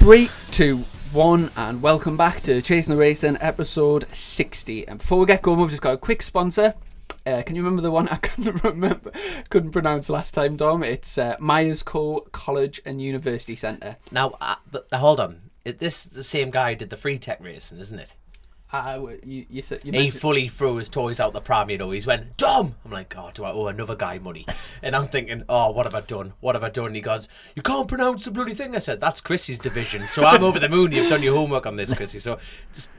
3, 2, 1, and welcome back to Chasing the Racing, episode 60. And before we get going, we've just got a quick sponsor. Can you remember the one I couldn't pronounce last time, Dom? It's Myers Co. College and University Centre. Now, hold on. This the same guy who did the free tech racing, isn't it? You He fully threw his toys out the pram, you know. He's went, Dom! I'm like, oh, do I owe another guy money? And I'm thinking, oh, what have I done? What have I done? And he goes, you can't pronounce the bloody thing. I said, that's Chrissy's division. So I'm over the moon. You've done your homework on this, Chrissy. So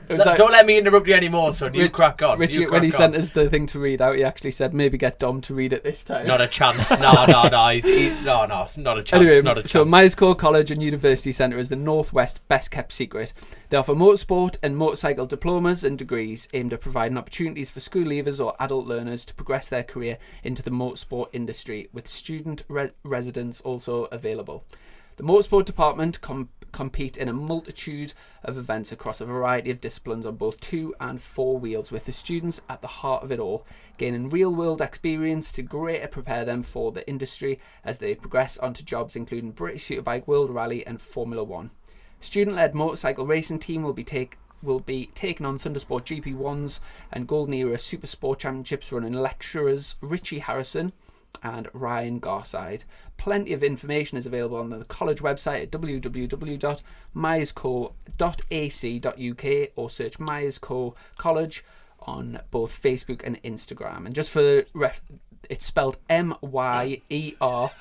don't let me interrupt you anymore, son. You crack on. Richie, when he sent us the thing to read out, he actually said, maybe get Dom to read it this time. Not a chance. No, not a chance. Anyway, not a chance. So Myers Co. College and University Centre is the Northwest best kept secret. They offer motorsport and motorcycle diplomas and degrees aimed at providing opportunities for school leavers or adult learners to progress their career into the motorsport industry, with student residence also available. The motorsport department compete in a multitude of events across a variety of disciplines on both 2 and 4 wheels, with the students at the heart of it all, gaining real-world experience to greater prepare them for the industry as they progress onto jobs including British Superbike, World Rally and Formula 1. Student-led motorcycle racing team will be taking on Thundersport GP1s and Golden Era Super Sport Championships, running lecturers Richie Harrison and Ryan Garside. Plenty of information is available on the college website at www.myersco.ac.uk or search Myers Co College on both Facebook and Instagram. And just for it's spelled MYERSCOUGH,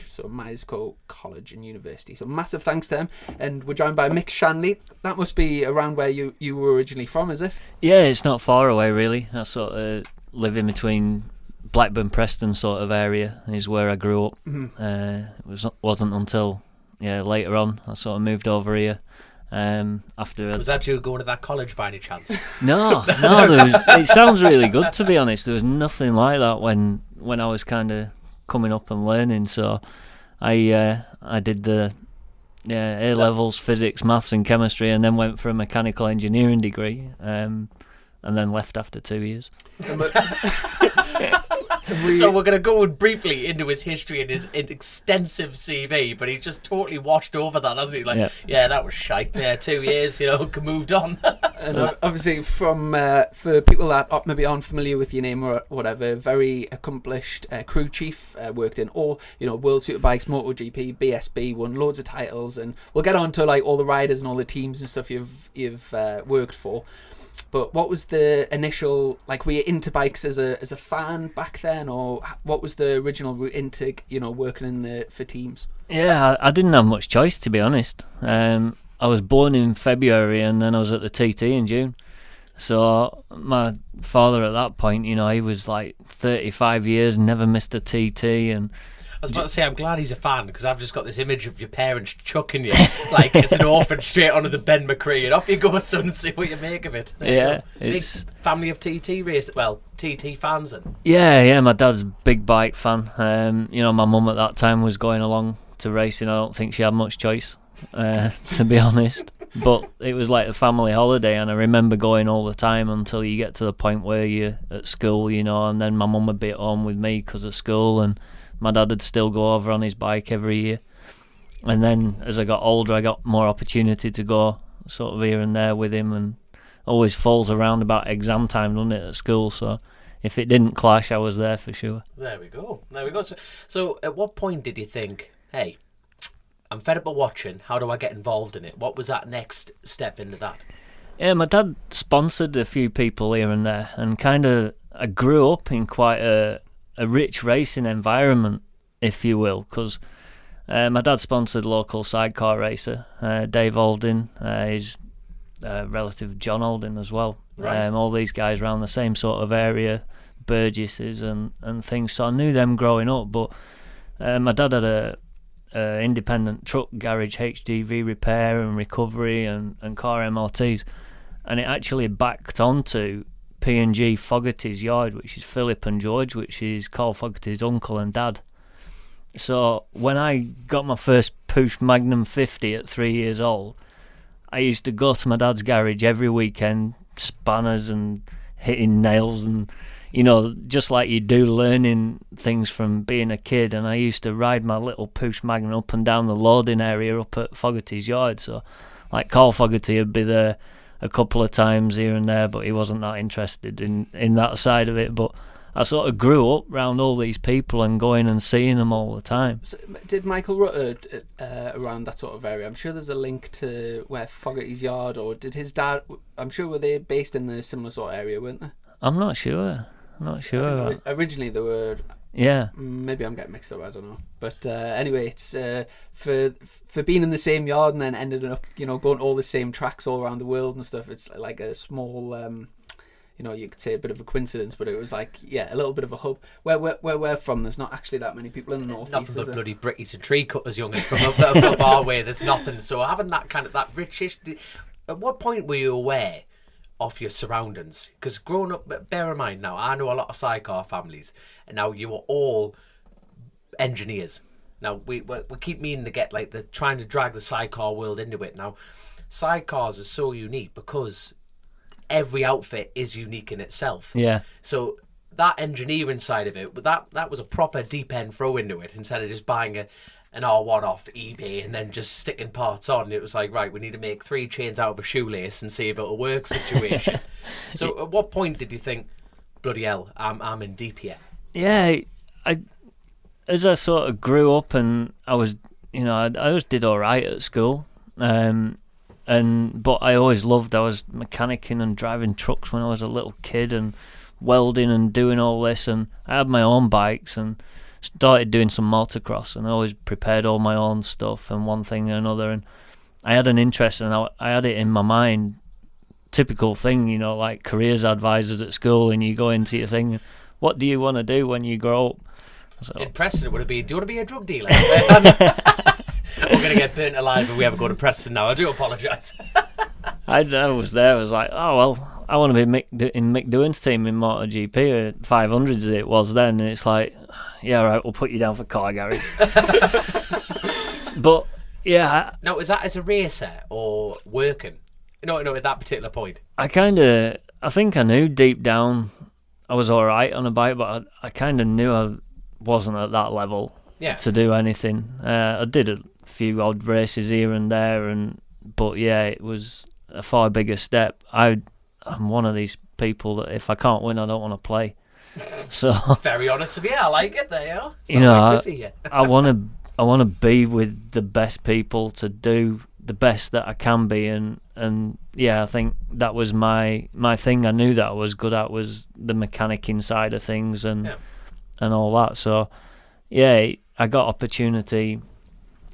so Myers Co College and University. So massive thanks to them. And we're joined by Mick Shanley. That must be around where you were originally from, is it? Yeah, it's not far away really. I sort of live in between Blackburn, Preston sort of area is where I grew up. Mm-hmm. It wasn't until later on I sort of moved over here. After was that you going to that college by any chance? No, it sounds really good, to be honest. There was nothing like that when I was kind of coming up and learning. So I did the A levels, physics, maths and chemistry, and then went for a mechanical engineering degree, and then left after 2 years. So we're going to go briefly into his history and his extensive CV, but he's just totally washed over that, hasn't he? Like, yeah that was shite. 2 years, moved on. And obviously, from for people that maybe aren't familiar with your name or whatever, very accomplished crew chief, worked in all World Superbikes, MotoGP, BSB, won loads of titles, and we'll get on to like all the riders and all the teams and stuff you've worked for. But what was the initial, like, were you into bikes as a fan back then, or what was the original route into working for teams? Yeah, I didn't have much choice, to be honest. I was born in February and then I was at the TT in June. So my father at that point, he was like 35 years, never missed a TT, and I was about to say, I'm glad he's a fan, because I've just got this image of your parents chucking you like it's an orphan straight onto the Ben McCree, and off you go, son, and see what you make of it. Big family of TT TT fans then. Yeah, my dad's a big bike fan. My mum at that time was going along to racing. I don't think she had much choice, to be honest. But it was like a family holiday, and I remember going all the time until you get to the point where you're at school, and then my mum would be at home with me because of school, and my dad would still go over on his bike every year. And then as I got older, I got more opportunity to go sort of here and there with him, and always falls around about exam time, doesn't it, at school? So if it didn't clash, I was there for sure. There we go. So at what point did you think, hey, I'm fed up of watching, how do I get involved in it? What was that next step into that? Yeah, my dad sponsored a few people here and there, and kind of I grew up in quite a rich racing environment, if you will, because my dad sponsored local sidecar racer, Dave Aldin, his relative John Aldin as well. Right. All these guys around the same sort of area, Burgesses and things. So I knew them growing up, but my dad had a independent truck garage, HDV repair and recovery and car MOTs, and it actually backed onto P&G Fogarty's yard, which is Philip and George, which is Carl Fogarty's uncle and dad. So when I got my first push Magnum 50 at 3 years old, I used to go to my dad's garage every weekend, spanners and hitting nails and, you know, just like you do, learning things from being a kid. And I used to ride my little Push Magnum up and down the loading area up at Fogarty's yard. So, like, Carl Fogarty would be there a couple of times here and there, but he wasn't that interested in that side of it. But I sort of grew up around all these people and going and seeing them all the time. So, did Michael Rutter around that sort of area? I'm sure there's a link to where Fogarty's yard, or did his dad? I'm sure were they based in the similar sort of area, weren't they? I'm not sure. Originally they were. Yeah. Maybe I'm getting mixed up. I don't know. But anyway, it's for being in the same yard and then ended up, you know, going all the same tracks all around the world and stuff. It's like a small, you know, you could say a bit of a coincidence, but it was like, yeah, a little bit of a hub. Where we're from, there's not actually that many people in the north. Nothing but bloody brickies and tree cutters, young, from up our way. There's nothing. So having that kind of that richish. At what point were you aware of your surroundings? Because growing up, bear in mind now, I know a lot of sidecar families, and now you are all engineers. Now we keep meaning to get like trying to drag the sidecar world into it. Now sidecars are so unique because every outfit is unique in itself. Yeah. So that engineering side of it, but that was a proper deep end throw into it instead of just buying an R1 off eBay and then just sticking parts on. It was like, right, we need to make 3 chains out of a shoelace and see if it'll work situation. So at what point did you think, bloody hell, I'm in deep here? Yeah, as I sort of grew up and I was, you know, I always did all right at school. But I always loved, I was mechanicking and driving trucks when I was a little kid and welding and doing all this, and I had my own bikes and started doing some motocross, and I always prepared all my own stuff and one thing and another, and I had an interest and I had it in my mind, typical thing, you know, like careers advisors at school, and you go into your thing, what do you want to do when you grow up? So, in Preston it would have been, do you want to be a drug dealer? We're going to get burnt alive if we ever go to Preston now. I do apologise. I was there. I was like, oh, well, I want to be in Mick Doohan's team in MotoGP, 500s as it was then. And it's like, yeah, right, we'll put you down for car garage. But, yeah. Now, is that as a racer or working? No, at that particular point. I think I knew deep down I was all right on a bike, but I kind of knew I wasn't at that level to do anything. I did a few odd races here and there, but yeah, it was a far bigger step. I'm one of these people that if I can't win, I don't want to play. So very honest of you. I like it. There you are. You know, I want to be with the best people to do the best that I can be, and yeah, I think that was my thing. I knew that I was good at was the mechanicking side of things and all that. So yeah, I got opportunity.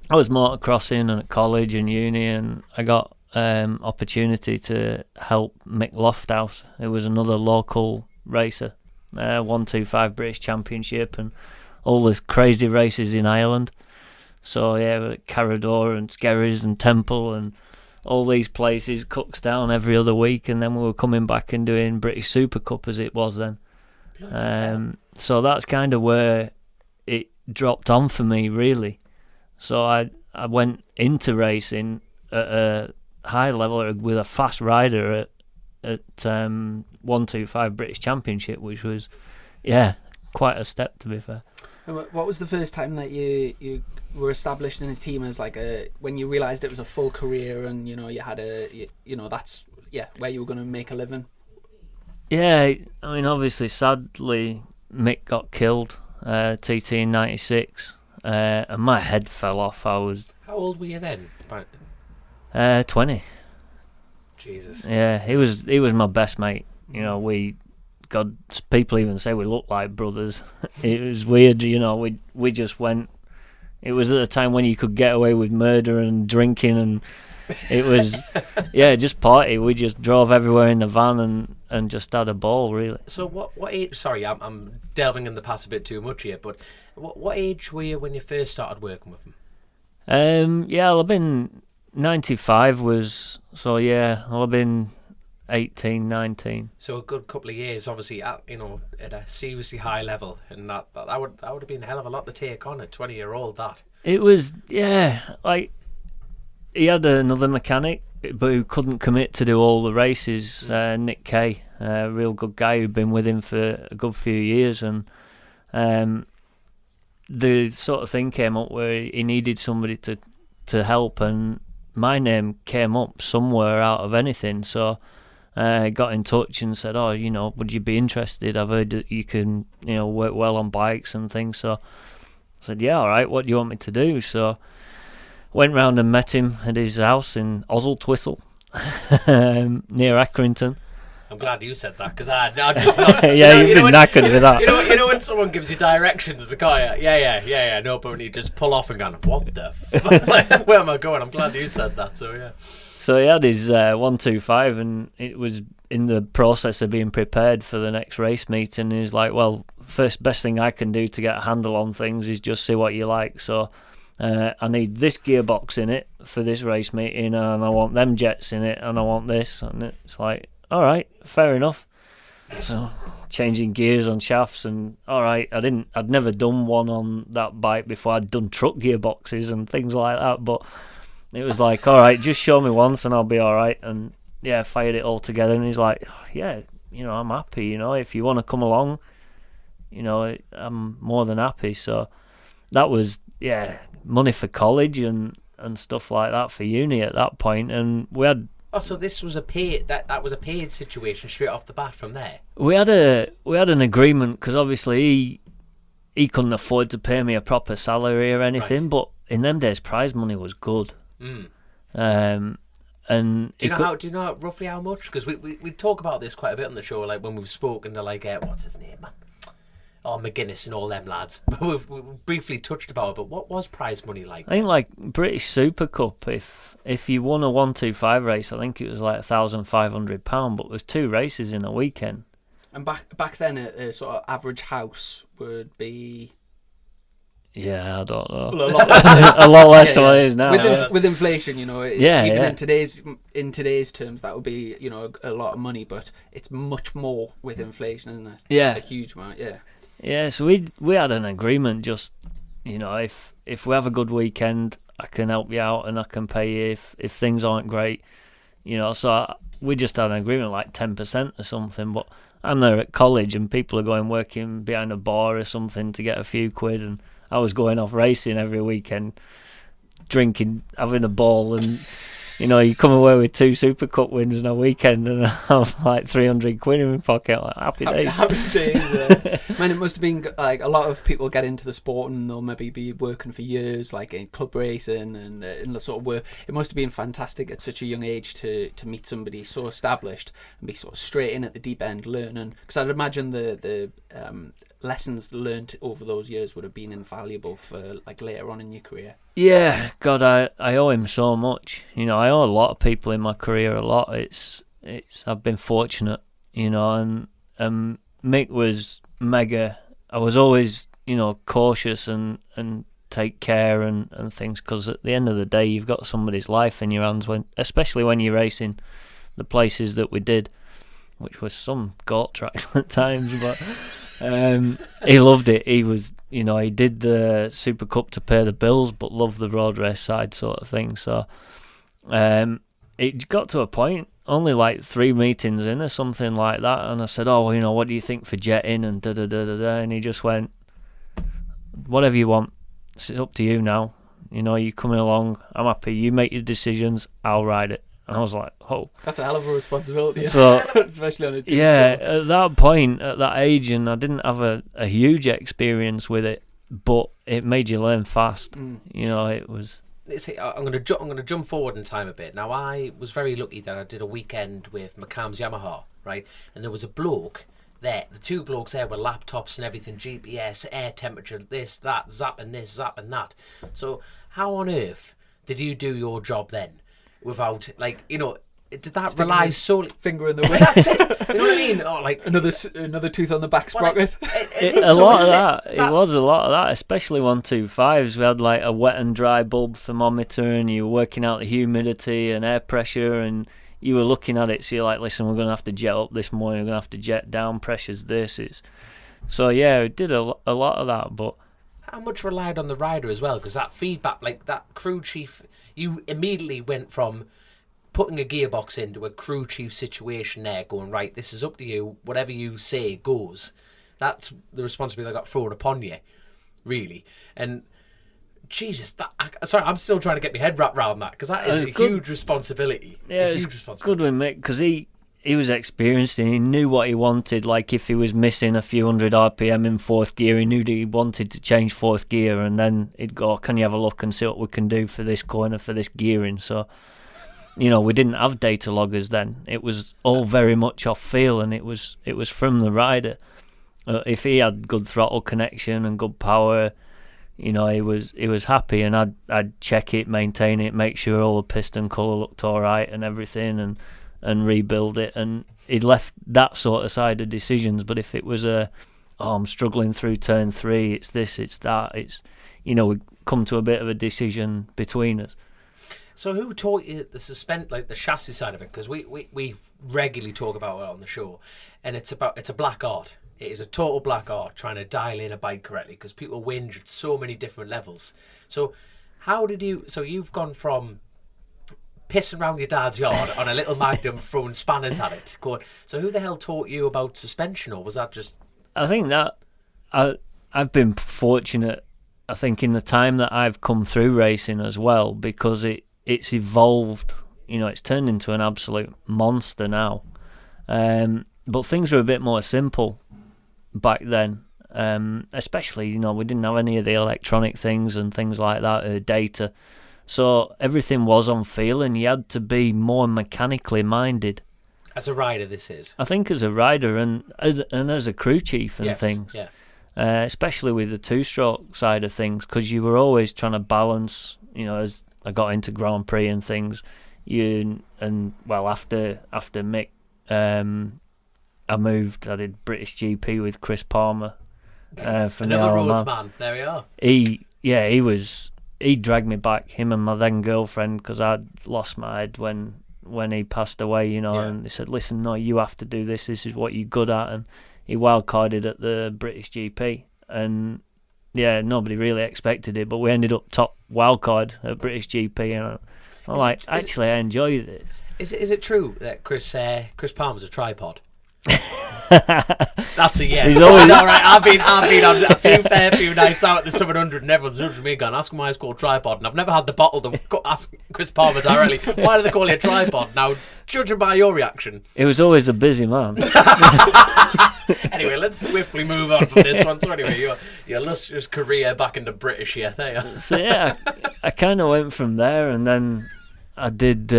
I was motocrossing and at college and uni, and I got opportunity to help Mick Lofthouse. It was another local racer, 125 British Championship and all these crazy races in Ireland. So yeah, Carrador and Skerries and Temple and all these places, Cookstown every other week, and then we were coming back and doing British Super Cup as it was then. So that's kind of where it dropped on for me, really. So I went into racing at a high level with a fast rider at 125 British Championship, which was, yeah, quite a step, to be fair. What was the first time that you were established in a team as like when you realised it was a full career and, you know, you had that's where you were going to make a living? Yeah, I mean, obviously, sadly, Mick got killed, TT in 96, and my head fell off. How old were you then? 20. Jesus. Yeah, he was my best mate. You know, people even say we look like brothers. It was weird, you know, we just went. It was at a time when you could get away with murder and drinking, and it was, just party. We just drove everywhere in the van and just had a ball, really. So what age, sorry, I'm delving in the past a bit too much here, but what age were you when you first started working with him? I'll have been 95 was, so yeah, I'll have been 18, 19. So a good couple of years, obviously, at a seriously high level, and that would have been a hell of a lot to take on at 20-year-old. That it was, like he had another mechanic, but who couldn't commit to do all the races, Nick Kay, a real good guy who'd been with him for a good few years, and the sort of thing came up where he needed somebody to help, and my name came up somewhere out of anything. So I got in touch and said, oh, would you be interested? I've heard that you can, work well on bikes and things. So I said, yeah, all right, what do you want me to do? So went round and met him at his house in Oswald-Twistle, near Accrington. I'm glad you said that, because I'm just not... You've been knackered with that. You know when someone gives you directions, the guy, no, but when you just pull off and go, what the fuck? Where am I going? I'm glad you said that, so yeah. So he had his 125, and it was in the process of being prepared for the next race meet, and he was like, well, best thing I can do to get a handle on things is just see what you like. So I need this gearbox in it for this race meeting, and I want them jets in it, and I want this, and it's like, all right, fair enough. So changing gears on shafts, and all right, I'd never done one on that bike before. I'd done truck gearboxes and things like that, but it was like, all right, just show me once and I'll be all right. And yeah, fired it all together, and he's like, yeah, I'm happy, if you want to come along, I'm more than happy. So that was, money for college and stuff like that for uni at that point, and we had... Oh, so this was a paid that was a paid situation straight off the bat from there. We had an agreement, because obviously he couldn't afford to pay me a proper salary or anything, right. But in them days prize money was good. And do you know roughly how much? Because we talk about this quite a bit on the show, like when we've spoken to what's his name, man? Oh, McGuinness and all them lads. We've briefly touched about it, but what was prize money like? I think like British Super Cup, if you won a 125 race, I think it was like £1,500, but there's 2 races in a weekend. And back then, a sort of average house would be... Yeah, I don't know. Well, a lot less than what it is now. With inflation, even in today's terms, that would be, a lot of money, but it's much more with inflation, isn't it? Yeah. A huge amount, yeah. Yeah, so we had an agreement, just, if we have a good weekend, I can help you out and I can pay you if things aren't great, so we just had an agreement like 10% or something, but I'm there at college and people are working behind a bar or something to get a few quid, and I was going off racing every weekend, drinking, having a ball, and you come away with 2 Super Cup wins in a weekend, and I have like 300 quid in my pocket. Like, happy days. Happy days. Man, it must have been like a lot of people get into the sport and they'll maybe be working for years, like in club racing and in the sort of work. It must have been fantastic at such a young age to meet somebody so established and be sort of straight in at the deep end learning. Because I'd imagine the lessons learned over those years would have been invaluable for like later on in your career. Yeah, God, I owe him so much. I owe a lot of people in my career a lot. I've been fortunate, and Mick was mega. I was always, cautious and take care and things, because at the end of the day, you've got somebody's life in your hands, especially when you're racing the places that we did, which was some goat tracks at times, but he loved it. He was, he did the Super Cup to pay the bills, but loved the road race side sort of thing. So it got to a point, only like 3 meetings in or something like that, and I said, oh, what do you think for jetting and da-da-da-da-da, and he just went, whatever you want, it's up to you now. You're coming along, I'm happy, you make your decisions, I'll ride it. And I was like, oh. That's a hell of a responsibility, so, especially on a team yeah, stroke. At that point, at that age, and I didn't have a huge experience with it, but it made you learn fast. It was... I'm gonna jump forward in time a bit. Now, I was very lucky that I did a weekend with McCann's Yamaha, right? And there was a bloke there. The 2 blokes there were laptops and everything, GPS, air temperature, this, that, zapping this, zapping that. So how on earth did you do your job then? Without, did that rely solely... Finger in the way. That's it. You know what I mean? Oh, like another tooth on the back sprocket. It was a lot of that, especially 125s. We had like a wet and dry bulb thermometer, and you were working out the humidity and air pressure, and you were looking at it. So you're like, listen, we're going to have to jet up this morning. We're going to have to jet down. Pressure's this. So yeah, it did a lot of that, but... How much relied on the rider as well? Because that feedback, like that crew chief, you immediately went from putting a gearbox into a crew chief situation there, going, right, this is up to you, whatever you say goes. That's the responsibility that got thrown upon you, really. And Jesus, sorry, I'm still trying to get my head wrapped around that, because that is a huge responsibility. Yeah, it's good with Mick, because he was experienced and he knew what he wanted. Like, if he was missing a few hundred RPM in fourth gear, he knew that he wanted to change fourth gear, and then he'd go, can you have a look and see what we can do for this corner, for this gearing? So, you know, we didn't have data loggers then. It was all very much off feel, and it was from the rider. If he had good throttle connection and good power, you know, he was happy, and I'd check it, maintain it, make sure all the piston colour looked all right and everything, and rebuild it. And he'd left that sort of side of decisions. But if it was I'm struggling through turn 3, it's this, it's that, it's, you know, we come to a bit of a decision between us. So who taught you the chassis side of it? Because we regularly talk about it on the show, and it's a black art. It is a total black art trying to dial in a bike correctly, because people whinge at so many different levels. So you've gone from pissing around your dad's yard on a little Magnum, throwing spanners at it. So who the hell taught you about suspension, or was that just... I think that I've been fortunate, I think, in the time that I've come through racing as well, because it's evolved. You know, it's turned into an absolute monster now. But things are a bit more simple back then, especially, you know, we didn't have any of the electronic things and things like that, data, so everything was on feel, and you had to be more mechanically minded. As a rider, this is, I think, as a rider and as a crew chief and things, yeah. Especially with the two-stroke side of things, because you were always trying to balance, you know, as I got into Grand Prix and things, after Mick, I did British GP with Chris Palmer. Another roads man. There we are. He dragged me back, him and my then girlfriend, because I'd lost my head when he passed away, you know. Yeah. And he said, listen, no, you have to do this. This is what you're good at. And he wildcarded at the British GP. And yeah, nobody really expected it, but we ended up top wildcard at British GP. And I enjoy this. Is it true that Chris Palmer's a tripod? That's a yes. He's always... all right. I've been on a few nights out at the 700, and everyone's judging me, going, ask him why it's called tripod, and I've never had the bottle to ask Chris Palmer directly, why do they call it a tripod? Now, judging by your reaction, it was always a busy man. Anyway, let's swiftly move on from this one. So anyway, your illustrious career back into British here. There you are. So yeah, I kind of went from there, and then I did.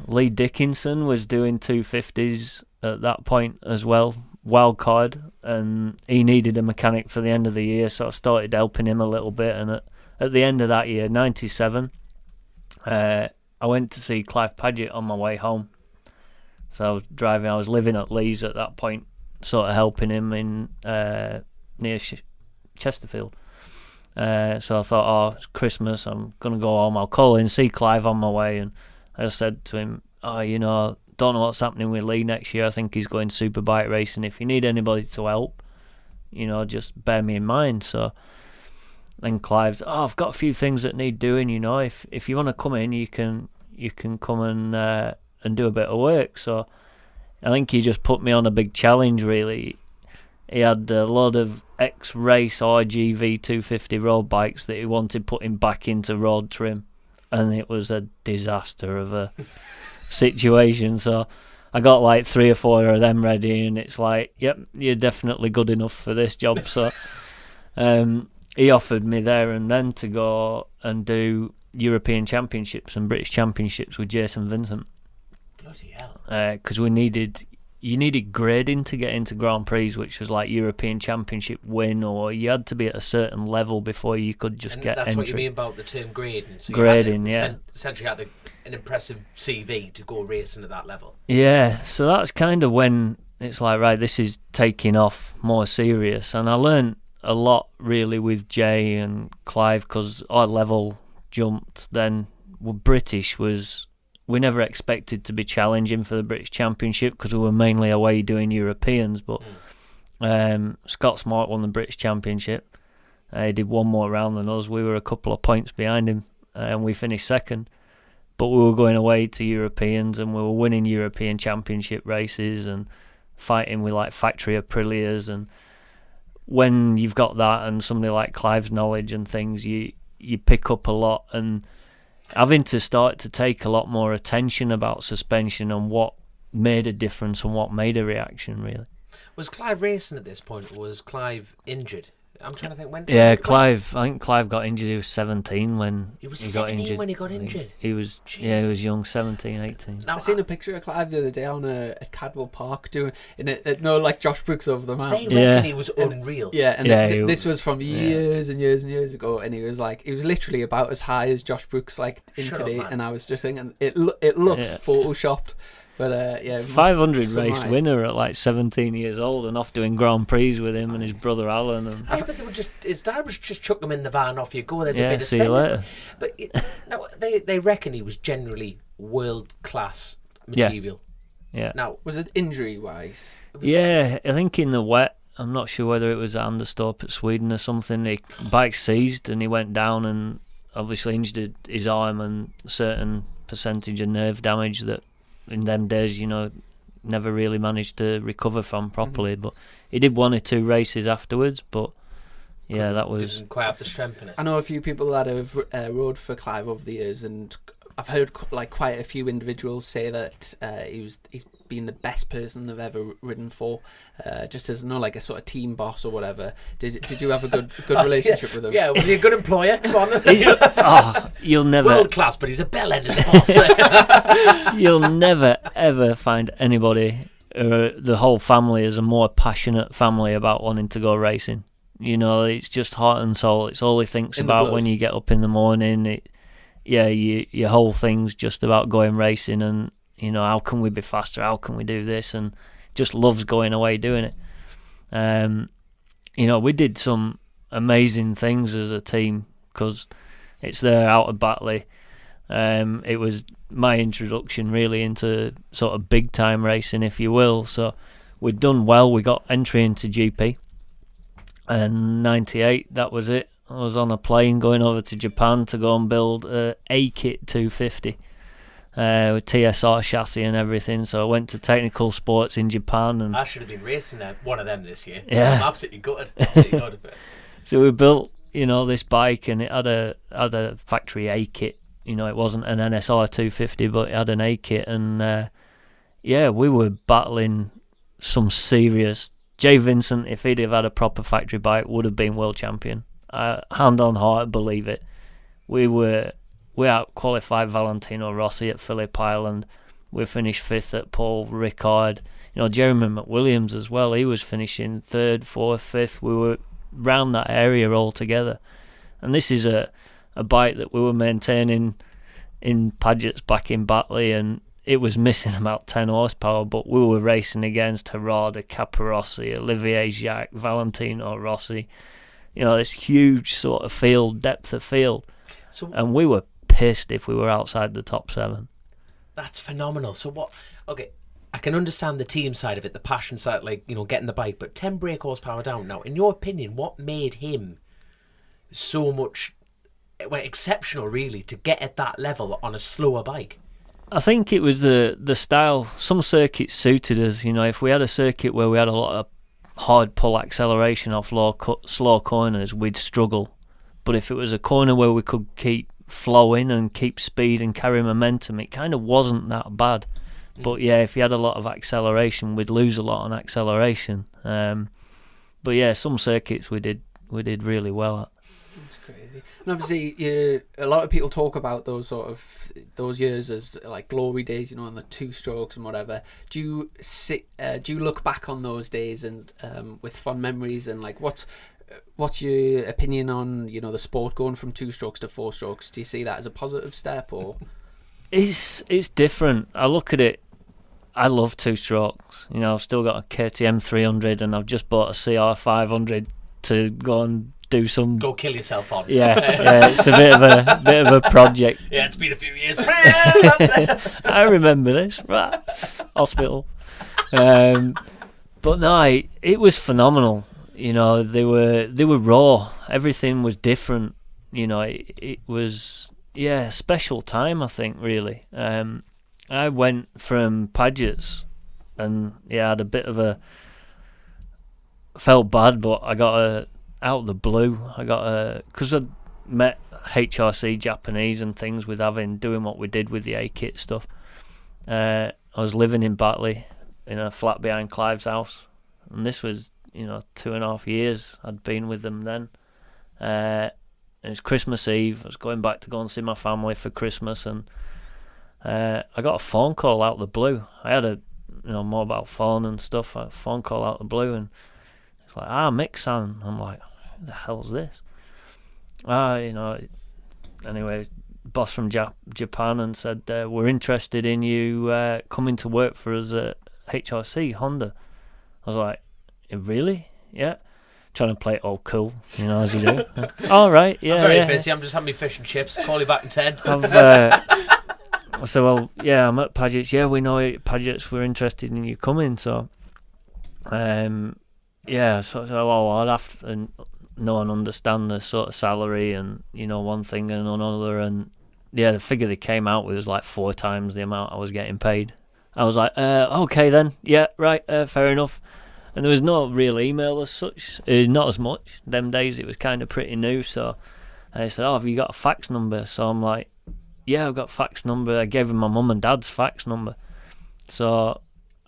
Lee Dickinson was doing 250s at that point as well, wildcard, and he needed a mechanic for the end of the year, so I started helping him a little bit. And at the end of that year, 97, I went to see Clive Paget on my way home. So I was living at Lee's at that point, sort of helping him in near Chesterfield. So I thought, it's Christmas, I'm going to go home, I'll call in, see Clive on my way. And I said to him, don't know what's happening with Lee next year. I think he's going superbike racing. If you need anybody to help, you know, just bear me in mind. So then Clive's, I've got a few things that need doing, you know. If you want to come in, you can come and do a bit of work. So I think he just put me on a big challenge, really. He had a lot of ex-race RGV 250 road bikes that he wanted putting back into road trim, and it was a disaster of a situation. So I got like 3 or 4 of them ready, and it's like, yep, you're definitely good enough for this job. So he offered me there and then to go and do European Championships and British Championships with Jason Vincent. Bloody hell. Because you needed grading to get into Grand Prix, which was like European Championship win, or you had to be at a certain level before you could just get entry. That's what you mean about the term grading. So grading, essentially had an impressive CV to go racing at that level. Yeah, so that's kind of when it's like, right, this is taking off more serious. And I learned a lot really with Jay and Clive, because our level jumped then. British was... We never expected to be challenging for the British Championship because we were mainly away doing Europeans, but Scott Smart won the British Championship. He did one more round than us. We were a couple of points behind him, and we finished second. but we were going away to Europeans and we were winning European Championship races and fighting with like factory Aprilias. And when you've got that and somebody like Clive's knowledge and things, you pick up a lot, and having to start to take a lot more attention about suspension and what made a difference and what made a reaction, really. Was Clive racing at this point, or was Clive injured? I'm trying to think when. Yeah, Clive. I think Clive got injured. He was 17 when he was he 17 got injured. when he got injured. He was Jesus. Yeah, he was young, 17, 18. I seen a picture of Clive the other day on at Cadwell Park doing like Josh Brooks over the They mountain. reckon he was unreal. This was from years and years and years ago, and he was literally about as high as Josh Brooks in today, and I was just thinking it looks photoshopped. But 500 race winner at like 17 years old, and off doing Grand Prix with him and his brother Alan. And but his dad was just chuck him in the van, off you go. There's a bit of see you later. But they reckon he was generally world class material. Yeah. Now, was it injury wise? Yeah, I think in the wet, I'm not sure whether it was at Anderstorp at Sweden or something. The bike seized and he went down and obviously injured his arm and a certain percentage of nerve damage that in them days, never really managed to recover from properly. Mm-hmm. But he did 1 or 2 races afterwards. But yeah, that was didn't quite have the strength in it. I know a few people that have rode for Clive over the years, and I've heard quite a few individuals say that he's been the best person they've ever ridden for, just as a sort of team boss or whatever. Did you have a good relationship with him? Yeah, was he a good employer? Come on. You'll never world class, but he's a bell-ended boss. You'll never ever find anybody, the whole family, is a more passionate family about wanting to go racing. It's just heart and soul. It's all he thinks about when you get up in the morning. Your whole thing's just about going racing and, how can we be faster? How can we do this? And just loves going away doing it. We did some amazing things as a team because it's there out of Batley. It was my introduction really into sort of big time racing, if you will. So we'd done well. We got entry into GP. And 98, that was it. I was on a plane going over to Japan to go and build a A-Kit 250 with TSR chassis and everything. So I went to Technical Sports in Japan. And I should have been racing one of them this year. Yeah. I'm absolutely gutted. So we built, this bike, and it had a factory A-Kit. It wasn't an NSR 250, but it had an A-Kit. And we were battling some serious. Jay Vincent, if he'd have had a proper factory bike, would have been world champion. Hand on heart, believe it. We out qualified Valentino Rossi at Phillip Island. We finished 5th at Paul Ricard. Jeremy McWilliams as well. He was finishing 3rd, 4th, 5th. We were round that area all together. And this is a bike that we were maintaining in Paget's back in Batley, and it was missing about 10 horsepower, but we were racing against Harada, Caparossi, Olivier Jacques, Valentino Rossi. This huge sort of field, depth of field. And we were pissed if we were outside the top 7. That's phenomenal. So what? Okay, I can understand the team side of it, the passion side, getting the bike, but 10 brake horsepower down. Now, in your opinion, what made him so much exceptional, really, to get at that level on a slower bike? I think it was the style. Some circuits suited us. If we had a circuit where we had a lot of hard pull acceleration off slow corners, we'd struggle. But if it was a corner where we could keep flowing and keep speed and carry momentum, it kind of wasn't that bad. But if you had a lot of acceleration, we'd lose a lot on acceleration. But some circuits we did really well at. That's crazy. And obviously, a lot of people talk about those years as like glory days, and the 2 strokes and whatever. Do you look back on those days and with fond memories, and what's your opinion on the sport going from 2 strokes to 4 strokes? Do you see that as a positive step, or? It's different. I look at it. I love 2 strokes. I've still got a KTM 300, and I've just bought a CR 500 to go and do some. Go kill yourself on. Yeah, it's a bit of a project. Yeah, it's been a few years. I remember this. Right. Hospital. But no, it was phenomenal. They were raw. Everything was different. It was special time, I think, really. I went from Paget's and I had a bit of a... Felt bad, but I got out of the blue. Because I'd met HRC Japanese and things with doing what we did with the A-kit stuff. I was living in Batley in a flat behind Clive's house, and this was 2.5 years I'd been with them then. It was Christmas Eve. I was going back to go and see my family for Christmas, and I got a phone call out of the blue. I had a mobile phone and stuff. A phone call out of the blue, and it's like, Mick-san. I'm like, who the hell's this? Anyway, boss from Japan, and said, we're interested in you coming to work for us at HRC Honda. I was like, really? Yeah. Trying to play it all cool, as you do. All right, yeah. I'm very busy. I'm just having my fish and chips. Call you back in 10. I said, well, yeah, I'm at Paget's. Yeah, we know at Paget's. We're interested in you coming. So, yeah. So I'll have to know and understand the sort of salary and one thing and another. And yeah, the figure they came out with was like 4 times the amount I was getting paid. I was like, okay then. Yeah, right. Fair enough. And there was no real email as such, not as much. Them days it was kind of pretty new, so I said, have you got a fax number? So I'm like, yeah, I've got a fax number. I gave him my mum and dad's fax number. So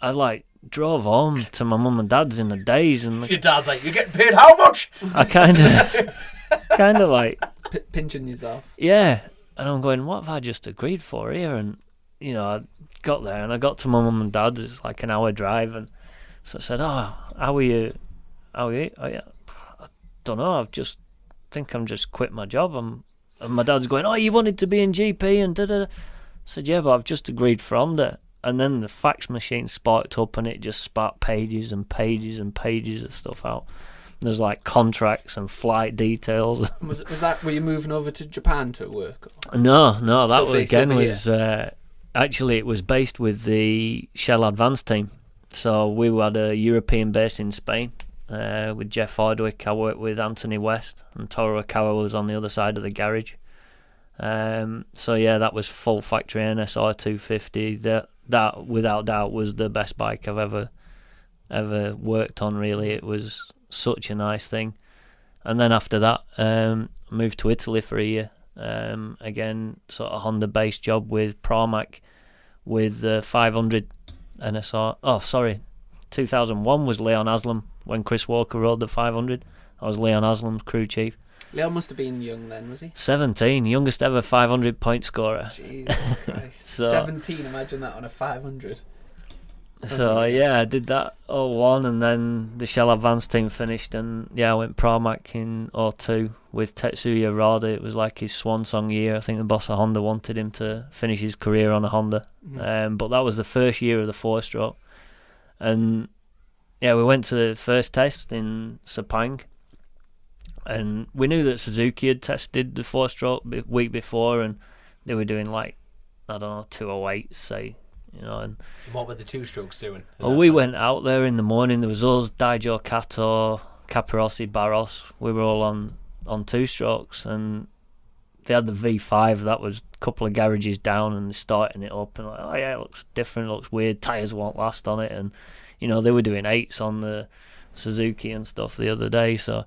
I drove home to my mum and dad's in a daze. And your dad's like, you're getting paid how much? I kind of like... pinching yourself. Yeah, and I'm going, what have I just agreed for here? And, I got there and I got to my mum and dad's. It's like an hour drive, and so I said, how are you? Oh, yeah, I don't know. I'm just quit my job. And my dad's going, you wanted to be in GP and da-da-da. I said, yeah, but I've just agreed for Honda. And then the fax machine sparked up and it just sparked pages and pages and pages of stuff out. There's like contracts and flight details. Was that, were you moving over to Japan to work? No, that was, again was, actually it was based with the Shell Advance team. So we had a European base in Spain with Jeff Hardwick. I worked with Anthony West, and Toro Akawa was on the other side of the garage. So yeah, that was full factory NSR 250. That without doubt was the best bike I've ever worked on. Really, it was such a nice thing. And then after that, moved to Italy for a year. Again, sort of Honda-based job with Pramac with the 500. NSR. 2001 was Leon Haslam when Chris Walker rode the 500. I was Leon Haslam's crew chief. Leon must have been young then, was he? 17, youngest ever 500 point scorer. Jesus Christ. 17, imagine that on a 500. So yeah, I did that 01, and then the Shell Advance team finished, and yeah, I went Pramac in 02 with Tetsuya Rada. It was like his swan song year. I think the boss of Honda wanted him to finish his career on a Honda. Mm-hmm. But that was the first year of the 4-stroke, and yeah, we went to the first test in Sepang, and we knew that Suzuki had tested the 4-stroke week before, and they were doing 208, say. And what were the 2-strokes doing? We went out there in the morning. There was us, Daijo Kato, Caparossi, Barros. We were all on 2-strokes, and they had the V5 that was a couple of garages down, and starting it up, and it looks different, it looks weird, tyres won't last on it, and they were doing 8s on the Suzuki and stuff the other day. So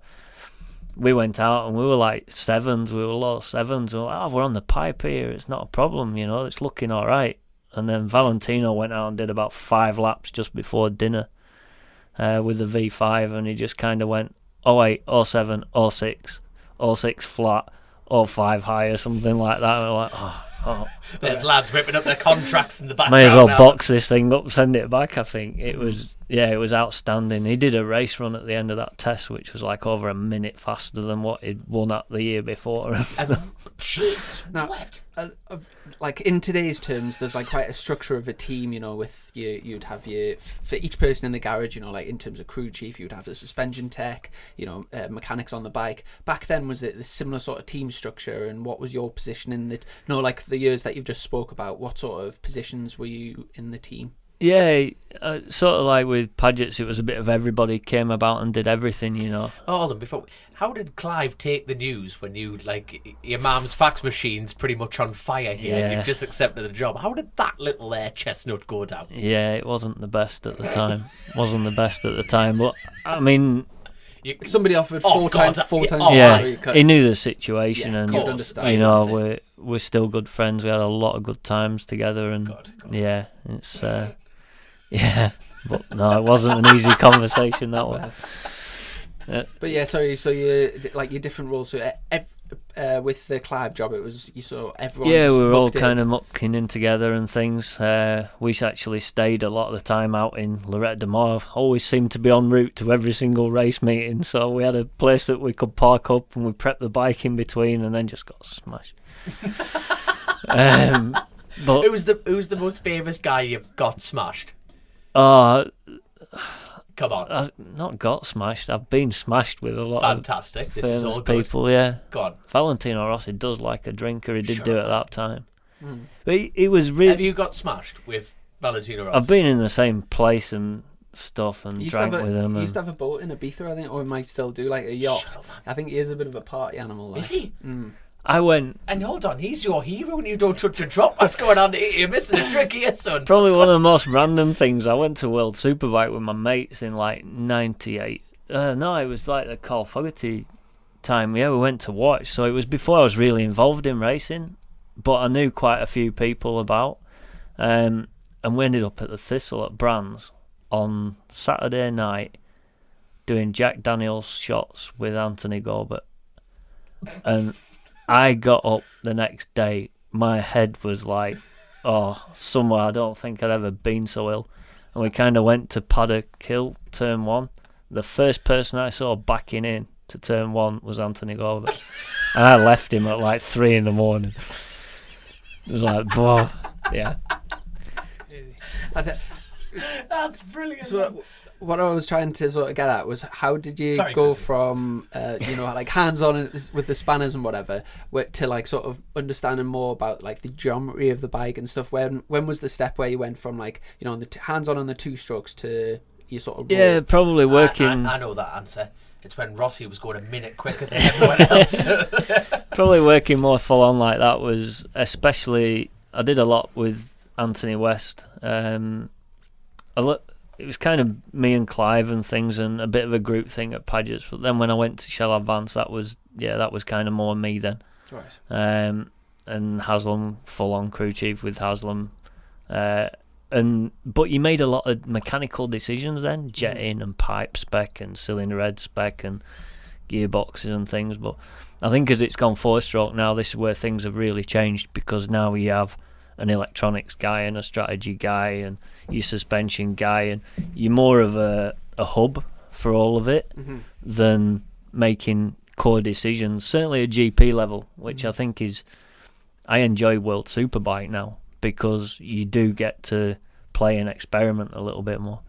we went out and we were like 7s, we were low 7s. We were like, we're on the pipe here, it's not a problem, it's looking all right. And then Valentino went out and did about 5 laps just before dinner with the V5, and he just kind of went 08, 07, 06, 06 flat, 05 high or something like that. And we're like, There's lads ripping up their contracts in the background. May as well box this thing up, send it back, I think. It was outstanding. He did a race run at the end of that test, which was like over a minute faster than what he'd won at the year before. Jesus, now, like in today's terms, there's like quite a structure of a team, with you'd have for each person in the garage, like in terms of crew chief, you'd have the suspension tech, mechanics on the bike. Back then, was it the similar sort of team structure, and what was your position in the, like the years that you've just spoke about, what sort of positions were you in the team? Yeah, sort of like with Paget's, it was a bit of everybody came about and did everything, you know. Oh, hold on, how did Clive take the news when you, like, your mum's fax machine's pretty much on fire here and Yeah. you've just accepted the job? How did that little chestnut go down? Yeah, it wasn't the best at the time. But I mean, Somebody offered Oh, four God, times yeah, the oh, salary yeah, cut. he knew the situation, Yeah, and you'd understand. you know, wouldn't we're still good friends. We had a lot of good times together, and God. yeah, it's yeah. But no, it wasn't an easy conversation, that one. But yeah, sorry. So you like your different roles. So with the Clive job, it was you saw everyone. Yeah, just we were all mucked in. kind of mucking in together and things. We actually stayed a lot of the time out in Lorette de Mar. Always seemed to be en route to every single race meeting. So we had a place that we could park up, and we prepped the bike in between, and then just got smashed. But Who's the most famous guy you've got smashed? Come on. I've not got smashed. I've been smashed with a lot Fantastic. of This is famous all good. people. Yeah, Go on. Valentino Rossi does like a drinker. He did Shut do it up. at that time. But he was really. Have you got smashed with Valentino Rossi? I've been in the same place and stuff and You used to drank have with him. You And used to have a boat in Ibiza, I think, or he might still do, like a yacht. Shut up, man. I think he is a bit of a party animal. Like. Is he? I went. And hold on, he's your hero and you don't touch a drop. What's going on here? You're missing a trick here, son. Probably one of the most random things. I went to World Superbike with my mates in like '98. No, it was like the Carl Fogarty time. Yeah, we went to watch. So it was before I was really involved in racing, but I knew quite a few people about. And we ended up at the Thistle at Brands on Saturday night doing Jack Daniels shots with Anthony Gorbert. And I got up the next day, my head was like, somewhere I don't think I'd ever been so ill. And we kind of went to Paddock Hill, turn 1. The first person I saw backing in to turn 1 was Anthony Gorbert. And I left him at like 3 in the morning. It was like, whoa, yeah. That's brilliant. So what I was trying to sort of get at was how did you Sorry, go Chris. from like hands-on with the spanners and whatever to like sort of understanding more about like the geometry of the bike and stuff? When was the step where you went from like on the hands-on on the 2 strokes to you sort of Yeah, probably working. I know that answer. It's when Rossi was going a minute quicker than everyone else. Probably working more full on like that was especially. I did a lot with Anthony West. It was kind of me and Clive and things, and a bit of a group thing at Paget's. But then when I went to Shell Advance, that was kind of more me then. right. And Haslam, full on crew chief with Haslam. But you made a lot of mechanical decisions then, jetting and pipe spec and cylinder head spec and gearboxes and things. But I think as it's gone 4-stroke now, this is where things have really changed, because now we have an electronics guy and a strategy guy and your suspension guy, and you're more of a hub for all of it than making core decisions, certainly at GP level, which I think is, I enjoy World Superbike now because you do get to play and experiment a little bit more.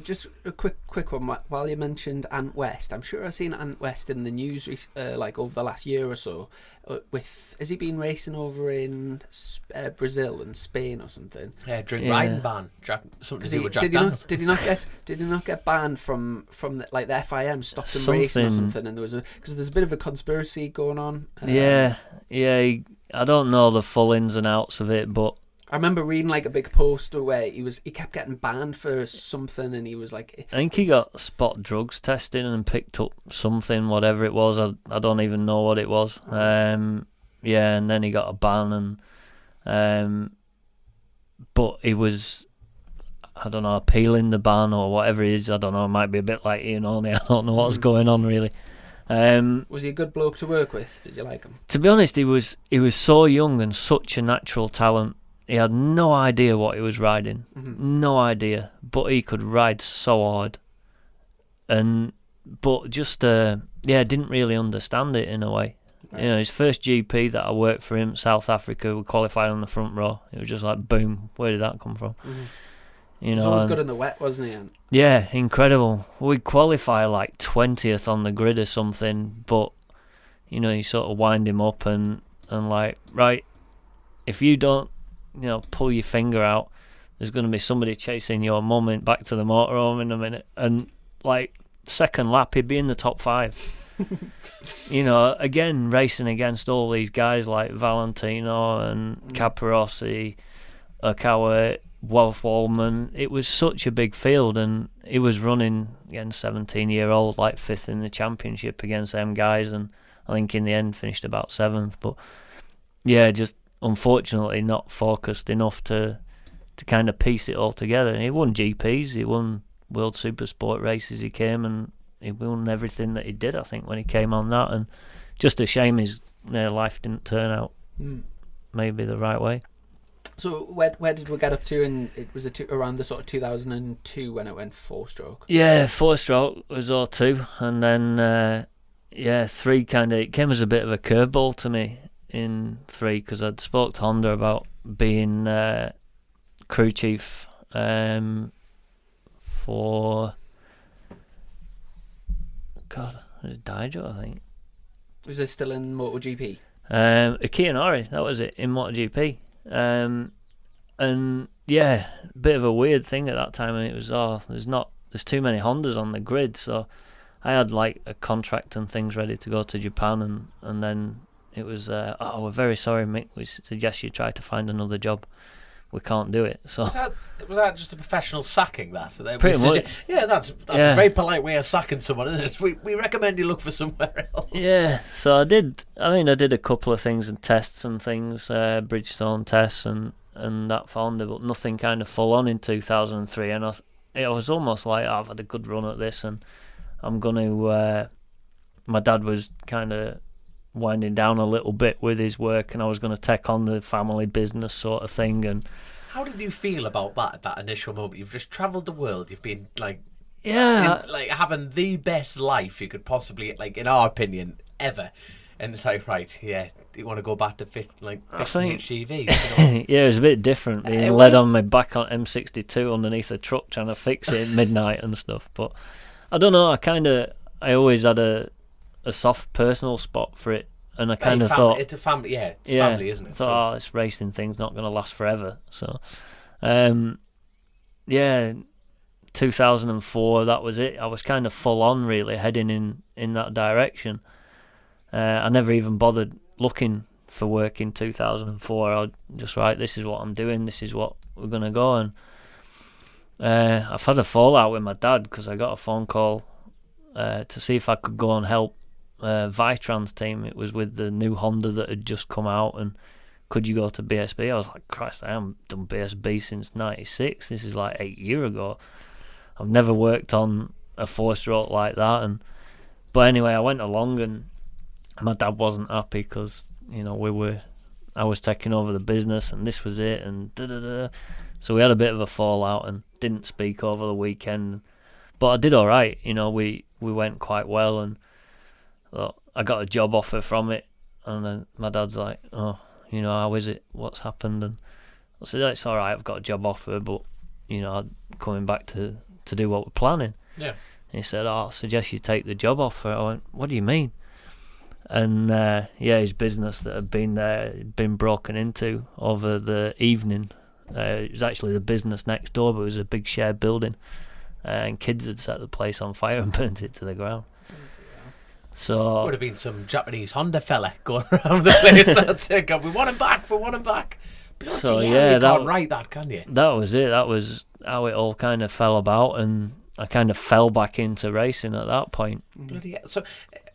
Just a quick one. While you mentioned Ant West, I'm sure I've seen Ant West in the news like over the last year or so. Has he been racing over in Brazil and Spain or something? Yeah, drink riding ban. Something to do with Jack Did Daniels. he not get banned from the, like the FIM stopped him racing or something? And there's a bit of a conspiracy going on. I don't know the full ins and outs of it, but I remember reading like a big poster where he kept getting banned for something, and he was like, I think he got spot drugs testing and picked up something, whatever it was. I don't even know what it was. And then he got a ban, and but he was, I don't know, appealing the ban or whatever it is. I don't know. It might be a bit like Ian Olney. I don't know what's going on really. was he a good bloke to work with? Did you like him? To be honest, he was so young and such a natural talent. He had no idea what he was riding, no idea, but he could ride so hard, but just didn't really understand it in a way. Right. His first GP that I worked for him, South Africa, we qualified on the front row. It was just like, boom, where did that come from? He was always good in the wet, wasn't he? Yeah, incredible. We'd qualify like 20th on the grid or something, but you sort of wind him up and like, right, if you don't pull your finger out, there's going to be somebody chasing your mum back to the motorhome in a minute. And, like, second lap, he'd be in the top 5. You know, again, racing against all these guys like Valentino and Caparossi, Okawa, Wolf Wallman. It was such a big field, and he was running against 17-year-old, like 5th in the championship against them guys, and I think in the end finished about 7th. But yeah, just unfortunately not focused enough to kind of piece it all together. And he won GPs, he won World Supersport races. He came and he won everything that he did, I think, when he came on that. And just a shame his life didn't turn out maybe the right way. So where did we get up to? And it was around the sort of 2002 when it went 4-stroke. Yeah, 4-stroke was 02, and then 3 kind of, it came as a bit of a curveball to me in 3, because I'd spoke to Honda about being crew chief for Daijo, I think. Was it still in MotoGP? Akihanori, that was it, in MotoGP. And yeah, bit of a weird thing at that time. And it was, there's too many Hondas on the grid, so I had like a contract and things ready to go to Japan, and then it was, we're very sorry, Mick, we suggest you try to find another job. We can't do it. So was that just a professional sacking? That pretty much. Yeah, that's a very polite way of sacking someone, isn't it? We recommend you look for somewhere else. Yeah, so I did a couple of things and tests and things, Bridgestone tests and that founder, but nothing kind of full on in 2003. And I was almost like, I've had a good run at this, and I'm going to. My dad was kind of winding down a little bit with his work, and I was going to take on the family business sort of thing. And how did you feel about that initial moment? You've just travelled the world. You've been having the best life you could possibly, like, in our opinion, ever. And it's like, right, yeah, you want to go back to fixing HGVs? You know? Yeah, it was a bit different, being led on my back on M62 underneath a truck trying to fix it at midnight and stuff. But I don't know, I always had a soft personal spot for it, and I kind of thought it's a family, it's family, isn't it? Thought, this racing thing's not going to last forever. So, 2004, that was it. I was kind of full on, really, heading in that direction. I never even bothered looking for work in 2004. I just, right, this is what I'm doing, this is what we're going to go. And I've had a fallout with my dad because I got a phone call to see if I could go and help Vitran's team. It was with the new Honda that had just come out, and could you go to BSB? I was like, Christ, I haven't done BSB since 96. This is like 8 years ago. I've never worked on a 4-stroke like that. But anyway, I went along, and my dad wasn't happy because, you know, I was taking over the business, and this was it, and da-da-da. So we had a bit of a fallout and didn't speak over the weekend. But I did all right, you know, we went quite well, and I got a job offer from it. And then my dad's like, oh, you know, how is it? What's happened? And I said, it's all right, I've got a job offer, but, you know, I'm coming back to do what we're planning. Yeah. And he said, I suggest you take the job offer. I went, what do you mean? And his business that had been there had been broken into over the evening. It was actually the business next door, but it was a big shared building, and kids had set the place on fire and burnt it to the ground. So would have been some Japanese Honda fella going around the place. That's it. We want him back. Bloody hell, you can't write that, can you? That was it. That was how it all kind of fell about, and I kind of fell back into racing at that point. Bloody hell. So,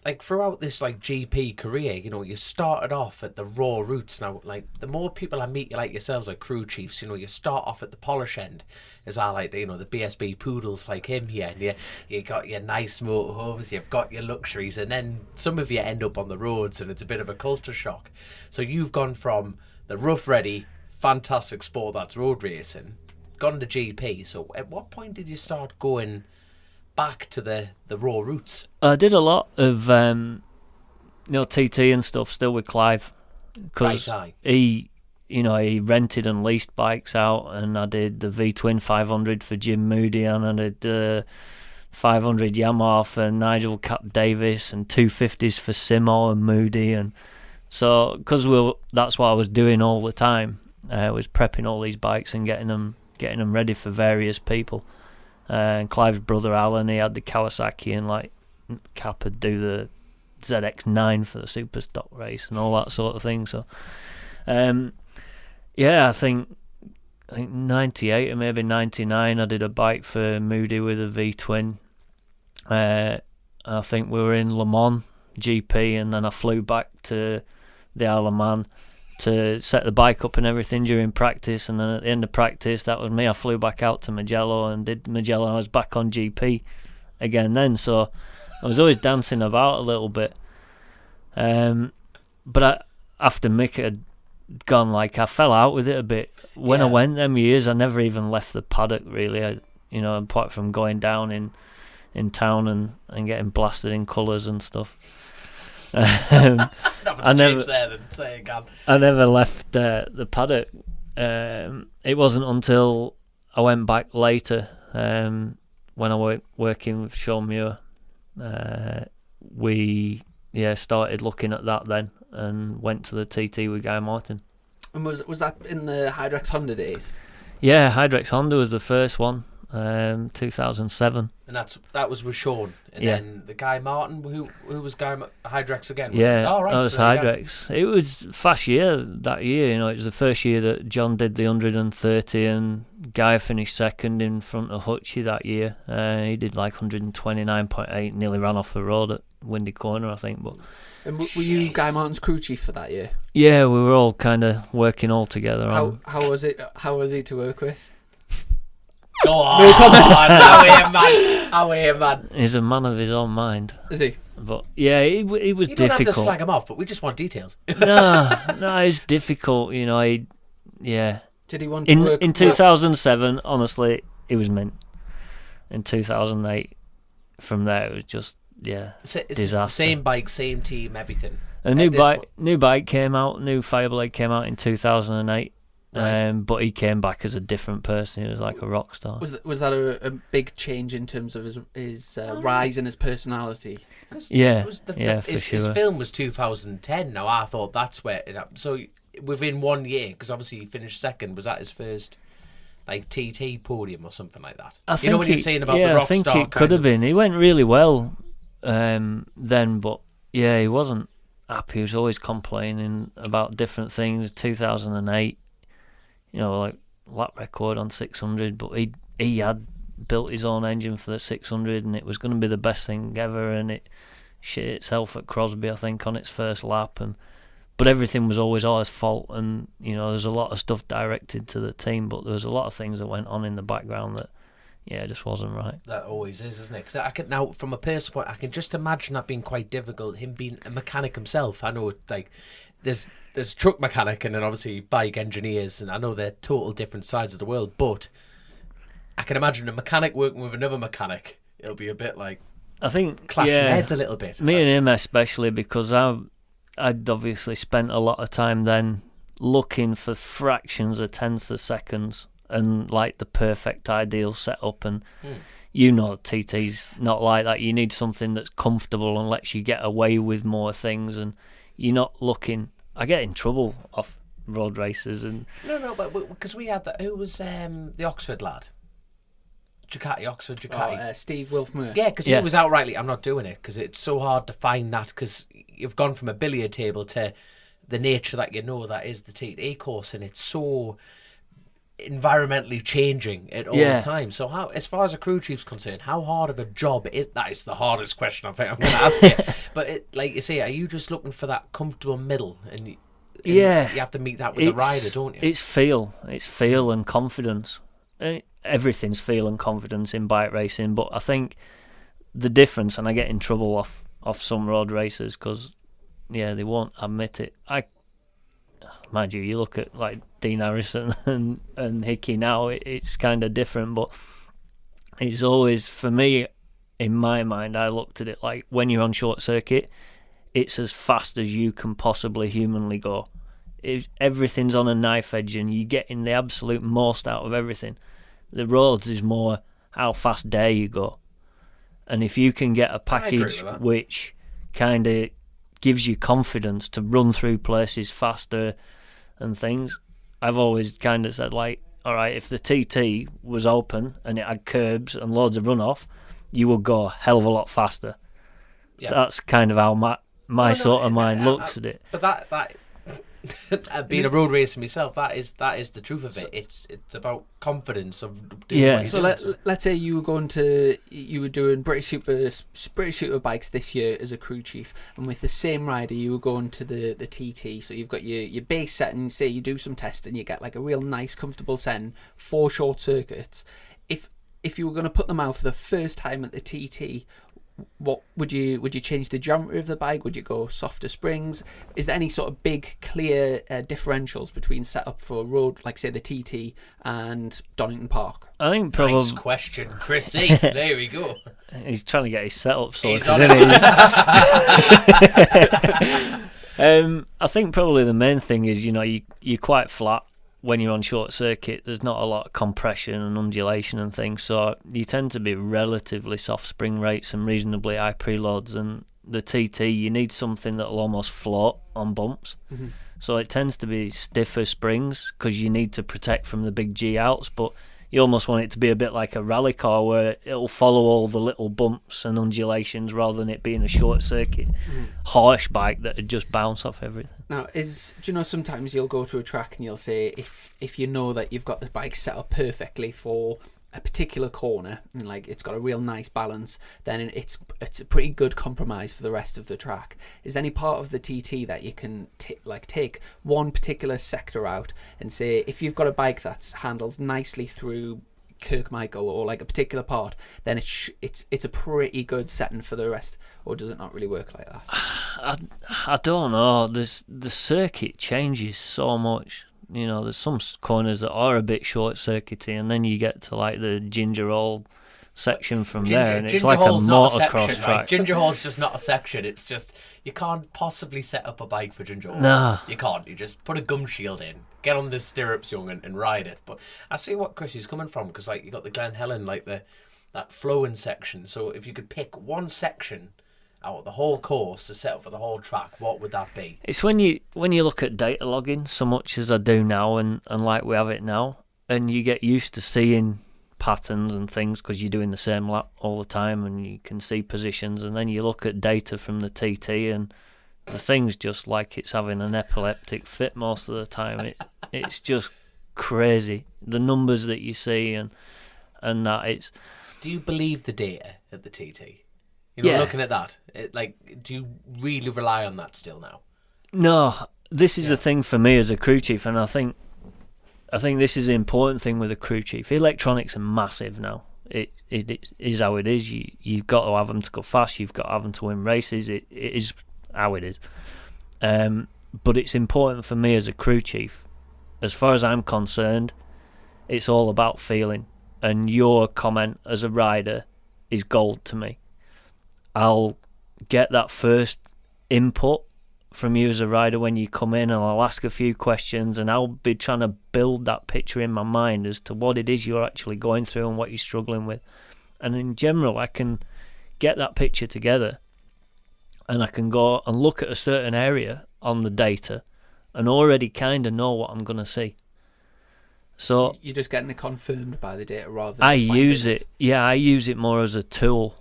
like, throughout this, like, GP career, you know, you started off at the raw roots. Now, like, the more people I meet like yourselves, like crew chiefs, you know, you start off at the polish end, as I like, you know, the BSB poodles like him here, and you got your nice motorhomes, you've got your luxuries, and then some of you end up on the roads, and it's a bit of a culture shock. So you've gone from the rough, ready, fantastic sport that's road racing, gone to GP. So at what point did you start going back to the raw roots? I did a lot of TT and stuff still with Clive, because he rented and leased bikes out, and I did the V-twin 500 for Jim Moody, and I did the 500 Yamaha for Nigel Cap Davis, and 250s for Simo and Moody. And so because that's what I was doing all the time, I was prepping all these bikes and getting them getting them ready for various people. And Clive's brother Alan, he had the Kawasaki, and like Cap would do the ZX9 for the super stock race and all that sort of thing. So I think 98 or maybe 99 I did a bike for Moody with a V-twin. I think we were in Le Mans GP, and then I flew back to the Isle of Man to set the bike up and everything during practice, and then at the end of practice, that was me. I flew back out to Mugello and did Mugello, and I was back on GP again then, so I was always dancing about a little bit. But after Mick had gone, like, I fell out with it a bit. When I went them years, I never even left the paddock, really. Apart from going down in town and getting blasted in colours and stuff. I never left the paddock. It wasn't until I went back later, when I was working with Sean Muir, we started looking at that then, and went to the TT with Guy Martin. And was that in the Hydrex Honda days? Yeah, Hydrex Honda was the first one, 2007. And that was with Sean. And then the Guy Martin, who was Hydrex again? That was Hydrex. It was a fast year that year. It was the first year that John did the 130, and Guy finished second in front of Hutchie that year. He did like 129.8, nearly ran off the road at Windy Corner, I think. But and were you Guy Martin's crew chief for that year? Yeah, we were all kind of working all together. How was it? How was he to work with? Go on. No comment. How are you, man? He's a man of his own mind. Is he? But yeah, it was difficult. You don't have to slag him off, but we just want details. No, it's difficult. Did he want to work in 2007? Honestly, it was mint. In 2008, from there it was just it's disaster. Same bike, same team, everything. A new bike came out. New Fireblade came out in 2008. Right. But he came back as a different person. He was like a rock star. Was that a big change in terms of his rise in his personality? For his sure. film was 2010. Now I thought that's where it happened. So within 1 year, because obviously he finished second, was that his first like TT podium or something like that? I think what you're saying about the rock star. I think it could have been. He went really well then, but he wasn't happy. He was always complaining about different things. 2008. Like lap record on 600, but he had built his own engine for the 600, and it was going to be the best thing ever, and it shit itself at Crosby, I think, on its first lap, but everything was always ours fault, and there's a lot of stuff directed to the team, but there was a lot of things that went on in the background that it just wasn't right. That always is, isn't it? Because I can now, from a personal point, I can just imagine that being quite difficult. Him being a mechanic himself, I know there's truck mechanic and then obviously bike engineers, and I know they're total different sides of the world, but I can imagine a mechanic working with another mechanic. It'll be a bit like, I think, clashing heads a little bit. Me and him especially, because I'd obviously spent a lot of time then looking for fractions of tenths of seconds and like the perfect ideal setup, and TT's not like that. You need something that's comfortable and lets you get away with more things, and you're not looking. I get in trouble off road races and but because we had that. Who was the Oxford lad? Oxford Ducati. Steve Wilfmuir. Yeah, because he was outrightly, I'm not doing it because it's so hard to find that, because you've gone from a billiard table to the nature that that is the TT course, and it's so environmentally changing at all the time. So how, as far as a crew chief's concerned, how hard of a job is that? Is the hardest question I think I'm going to ask you. But like you say, are you just looking for that comfortable middle, and you have to meet that with the rider, don't you? It's feel and confidence. Everything's feel and confidence in bike racing, but I think the difference, and I get in trouble off some road racers because they won't admit it. Mind you look at like Dean Harrison and Hickey now, it's kind of different, but it's always, for me, in my mind, I looked at it like when you're on short circuit, it's as fast as you can possibly humanly go. Everything's on a knife edge and you're getting the absolute most out of everything. The roads is more how fast dare you go. And if you can get a package which kind of gives you confidence to run through places faster and things, I've always kind of said, like, all right, if the TT was open and it had curbs and loads of runoff, you would go a hell of a lot faster. Yeah. That's kind of how my sort of mind looks at it. But that being a road racer myself, that is the truth of it. It's about confidence of doing what you're So doing. let's say you were doing British Super bikes this year as a crew chief, and with the same rider you were going to the TT. So you've got your base setting. Say you do some testing, you get like a real nice, comfortable setting, 4 short circuits. If you were going to put them out for the first time at the TT, what would you change the geometry of the bike? Would you go softer springs? Is there any sort of big clear differentials between setup for a road like say the TT and Donington Park? I think probably Nice question, Chrissy. There we go. he's trying to get his setup sorted, He's on isn't he? I think probably the main thing is you're quite flat when you're on short circuit. There's not a lot of compression and undulation and things, so you tend to be relatively soft spring rates and reasonably high preloads. And the TT, you need something that'll almost float on bumps. Mm-hmm. So it tends to be stiffer springs because you need to protect from the big G outs, but you almost want it to be a bit like a rally car where it'll follow all the little bumps and undulations rather than it being a short circuit harsh bike that would just bounce off everything. Now, do you know sometimes you'll go to a track and you'll say if you know that you've got the bike set up perfectly for a particular corner and like it's got a real nice balance, then it's a pretty good compromise for the rest of the track. Is there any part of the TT that you can take one particular sector out and say if you've got a bike that handles nicely through Kirkmichael or like a particular part, then it's a pretty good setting for the rest, or does it not really work like that? I don't know. The circuit changes so much. There's some corners that are a bit short circuity, and then you get to like the Ginger Hole section from there, and it's like a motocross track. Right? Ginger Hole's just not a section. It's just you can't possibly set up a bike for Ginger Hole. Nah. You can't. You just put a gum shield in, get on the stirrups, young, and ride it. But I see what Chris is coming from, because like you got the Glen Helen, like that flowing section. So if you could pick one section out of the whole course to set up for the whole track, what would that be? It's when you look at data logging so much as I do now, and like we have it now, and you get used to seeing patterns and things because you're doing the same lap all the time and you can see positions, and then you look at data from the TT and the thing's just like it's having an epileptic fit most of the time. It's just crazy, the numbers that you see and that. It's. Do you believe the data at the TT? Yeah. Looking at that, do you really rely on that still now? No, this is the thing for me as a crew chief, and I think this is the important thing with a crew chief. Electronics are massive now. It is how it is. You've got to have them to go fast. You've got to have them to win races. It is how it is. But it's important for me as a crew chief. As far as I'm concerned, it's all about feeling. And your comment as a rider is gold to me. I'll get that first input from you as a rider when you come in, and I'll ask a few questions, and I'll be trying to build that picture in my mind as to what it is you're actually going through and what you're struggling with. And in general, I can get that picture together, and I can go and look at a certain area on the data and already kind of know what I'm going to see. So you're just getting it confirmed by the data rather than I use it more as a tool.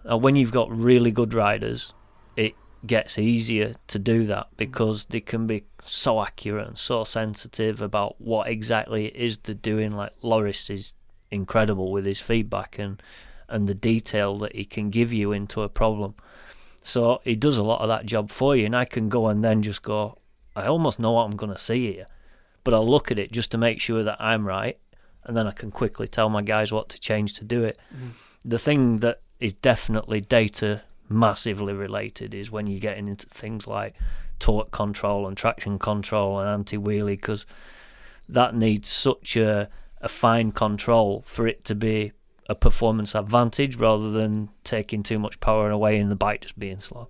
When you've got really good riders, it gets easier to do that because they can be so accurate and so sensitive about what exactly it is they're doing. Like Loris is incredible with his feedback and the detail that he can give you into a problem. So he does a lot of that job for you, and I can go and then just go, I almost know what I'm going to see here, but I'll look at it just to make sure that I'm right, and then I can quickly tell my guys what to change to do it. The thing that is definitely data massively related is when you're getting into things like torque control and traction control and anti-wheelie, because that needs such a fine control for it to be a performance advantage rather than taking too much power away and the bike just being slow.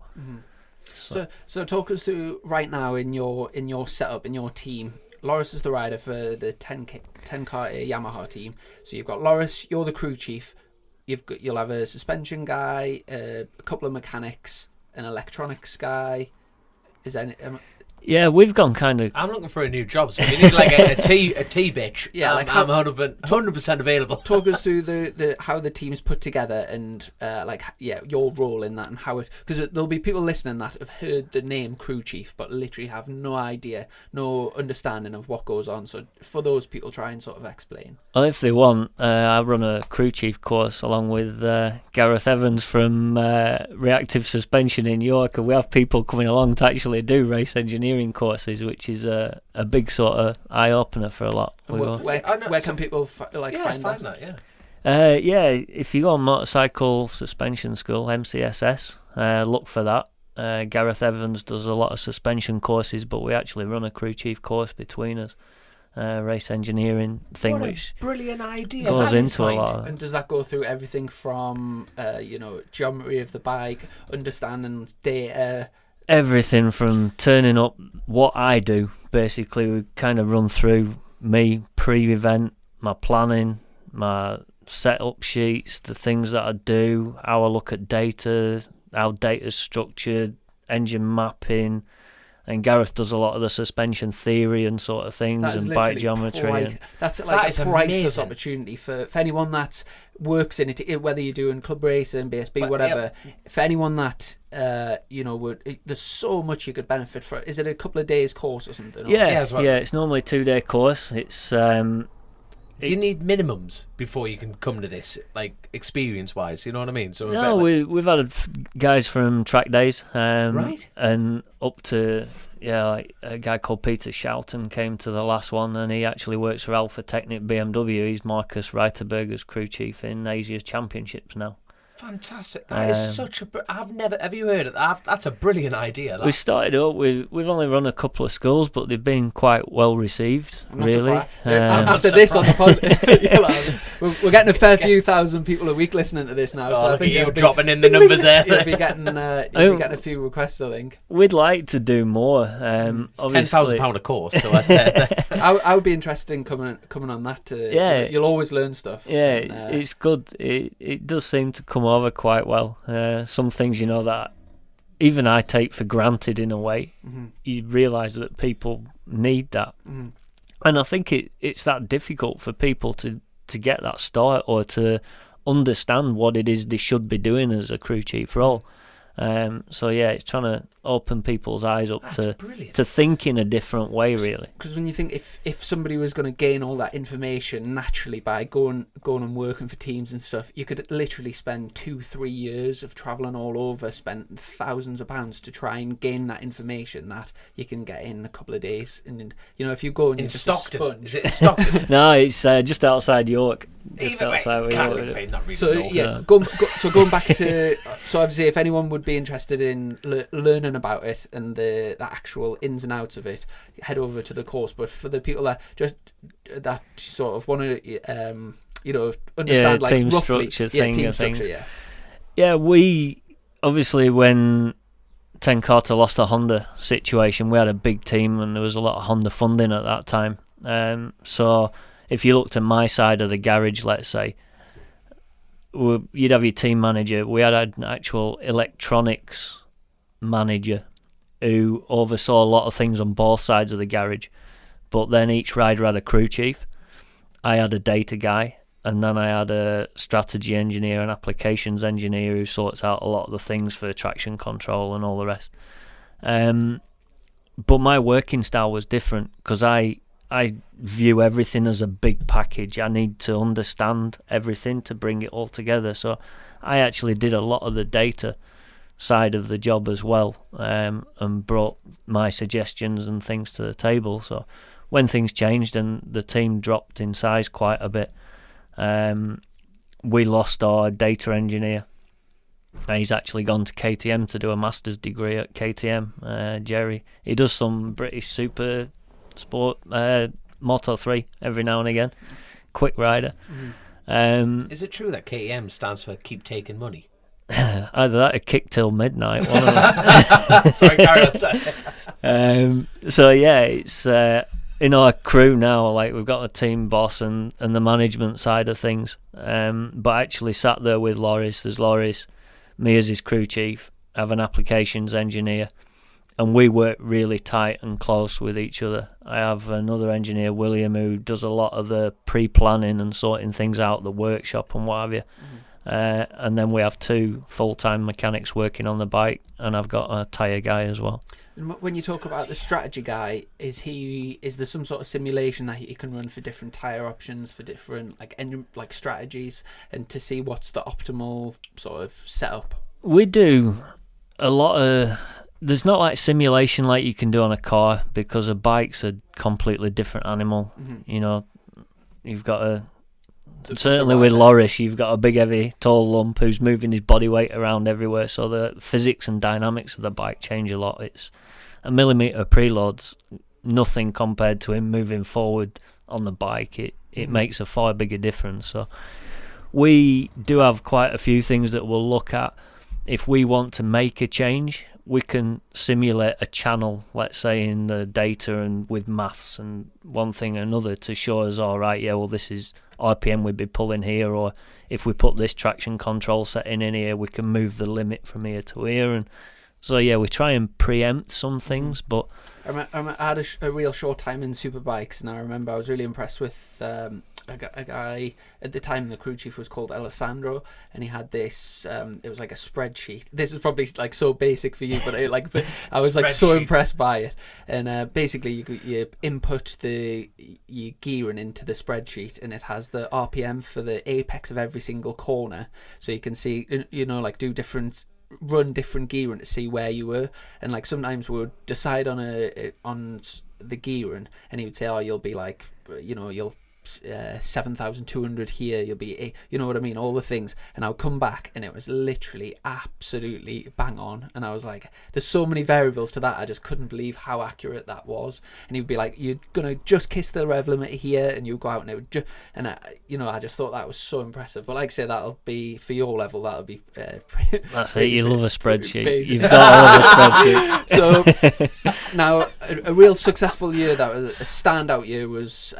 So talk us through right now in your setup, in your team. Loris is the rider for the 10 Kate Yamaha team. So you've got Loris, you're the crew chief. You'll have a suspension guy, a couple of mechanics, an electronics guy. Is there Yeah, we've gone kind of. I'm looking for a new job, so if you need like a tea bitch, Yeah, I'm 100% available. Talk us through the how the team's put together and your role in that and how it, because there'll be people listening that have heard the name crew chief but literally have no idea, no understanding of what goes on. So for those people, try and sort of explain. Well, if they want, I run a crew chief course along with Gareth Evans from Reactive Suspension in York, and we have people coming along to actually do race engineering courses, which is a big sort of eye opener for a lot. Where can people find that? If you go on Motorcycle Suspension School, MCSS, look for that. Gareth Evans does a lot of suspension courses, but we actually run a crew chief course between us. Race engineering thing, what which brilliant idea goes into a lot. And does that go through everything from geometry of the bike, understanding data? Everything from turning up. What I do, basically, we kind of run through me pre-event, my planning, my setup sheets, the things that I do, how I look at data, how data's structured, engine mapping, and Gareth does a lot of the suspension theory and sort of things and bike geometry. That's like that a priceless opportunity for anyone that works in it, whether you're doing club racing, BSB, whatever. For anyone that there's so much you could benefit from. Is it a couple of days course or something? Yeah, it's normally a 2-day course. It's do you need minimums before you can come to this, like experience-wise? You know what I mean? So no, we've had guys from track days, right, and up to like a guy called Peter Shelton came to the last one, and he actually works for Alpha Technic BMW. He's Marcus Reiterberger's crew chief in Asia's Championships now. Fantastic! That is such a. Have you heard of that? That's a brilliant idea. We started up. We've only run a couple of schools, but they've been quite well received. Really, after this on the pod, we're getting a fair few thousand people a week listening to this now. So I think you're dropping in the numbers there. You'll be getting a few requests, I think. We'd like to do more. It's £10,000 a course, so I would be interested in coming on that. You'll always learn stuff. Yeah, it's good. It does seem to come over quite well. Some things that even I take for granted in a way. Mm-hmm. You realise that people need that, and I think it's that difficult for people to get that start or to understand what it is they should be doing as a crew chief role. It's trying to open people's eyes up to think in a different way, really. Because when you think if somebody was going to gain all that information naturally by going and working for teams and stuff, you could literally spend 2-3 years of travelling all over, spend thousands of pounds to try and gain that information that you can get in a couple of days. And if you go and in just Stockton, a sponge, is it in Stockton? No, it's just outside York. Going back to obviously, if anyone would be interested in learning about it and the actual ins and outs of it, head over to the course. But for the people that sort of want to understand like team roughly structure things. We obviously, when Ten Kate lost the Honda situation, we had a big team and there was a lot of Honda funding at that time. So if you looked at my side of the garage, let's say, you'd have your team manager. We had an actual electronics manager who oversaw a lot of things on both sides of the garage, but then each rider had a crew chief. I had a data guy, and then I had a strategy engineer and applications engineer who sorts out a lot of the things for traction control and all the rest. But my working style was different because I view everything as a big package. I need to understand everything to bring it all together. So I actually did a lot of the data side of the job as well, and brought my suggestions and things to the table. So when things changed and the team dropped in size quite a bit, we lost our data engineer. He's actually gone to KTM to do a master's degree at KTM, Jerry. He does some British super sport, Moto 3 every now and again. Quick rider. Is it true that KTM stands for Keep Taking Money? Either that or Kick Till Midnight, one of them. Sorry, carry on. It's in our crew now, like we've got a team boss and the management side of things, but I actually sat there with Loris. There's Loris, me as his crew chief, I have an applications engineer, and we work really tight and close with each other. I have another engineer, William, who does a lot of the pre-planning and sorting things out, the workshop and what have you. And then we have 2 full-time mechanics working on the bike, and I've got a tyre guy as well. And when you talk about the strategy guy, is there some sort of simulation that he can run for different tyre options, for different engine strategies, and to see what's the optimal sort of setup? We do a lot of... There's not like simulation like you can do on a car, because a bike's a completely different animal. You know, you've got a... Certainly with Loris, you've got a big, heavy, tall lump who's moving his body weight around everywhere, so the physics and dynamics of the bike change a lot. It's a millimetre preload's nothing compared to him moving forward on the bike. It makes a far bigger difference. So we do have quite a few things that we'll look at. If we want to make a change, we can simulate a channel, let's say, in the data and with maths and one thing or another to show us, all right, yeah, well, this is RPM we'd be pulling here, or if we put this traction control setting in here, we can move the limit from here to here. And so, yeah, we try and preempt some things, but... I had a real short time in superbikes, and I remember I was really impressed with a guy at the time. The crew chief was called Alessandro, and he had this it was like a spreadsheet. This is probably so basic for you, but I was so impressed by it. And basically you input your gearing into the spreadsheet, and it has the RPM for the apex of every single corner, so you can see, run different gearing to see where you were. And sometimes we would decide on the gearing, and he would say, oh, you'll be you'll 7,200 here, you'll be, you know what I mean, all the things. And I would come back and it was literally absolutely bang on, and I was like, there's so many variables to that, I just couldn't believe how accurate that was. And he'd be like, you're gonna just kiss the rev limit here, and you go out and it would I just thought that was so impressive. But like I say, that'll be for your level, that'll be that's it, you love a spreadsheet. You've got to love a spreadsheet. So now a real successful year, that was a standout year, was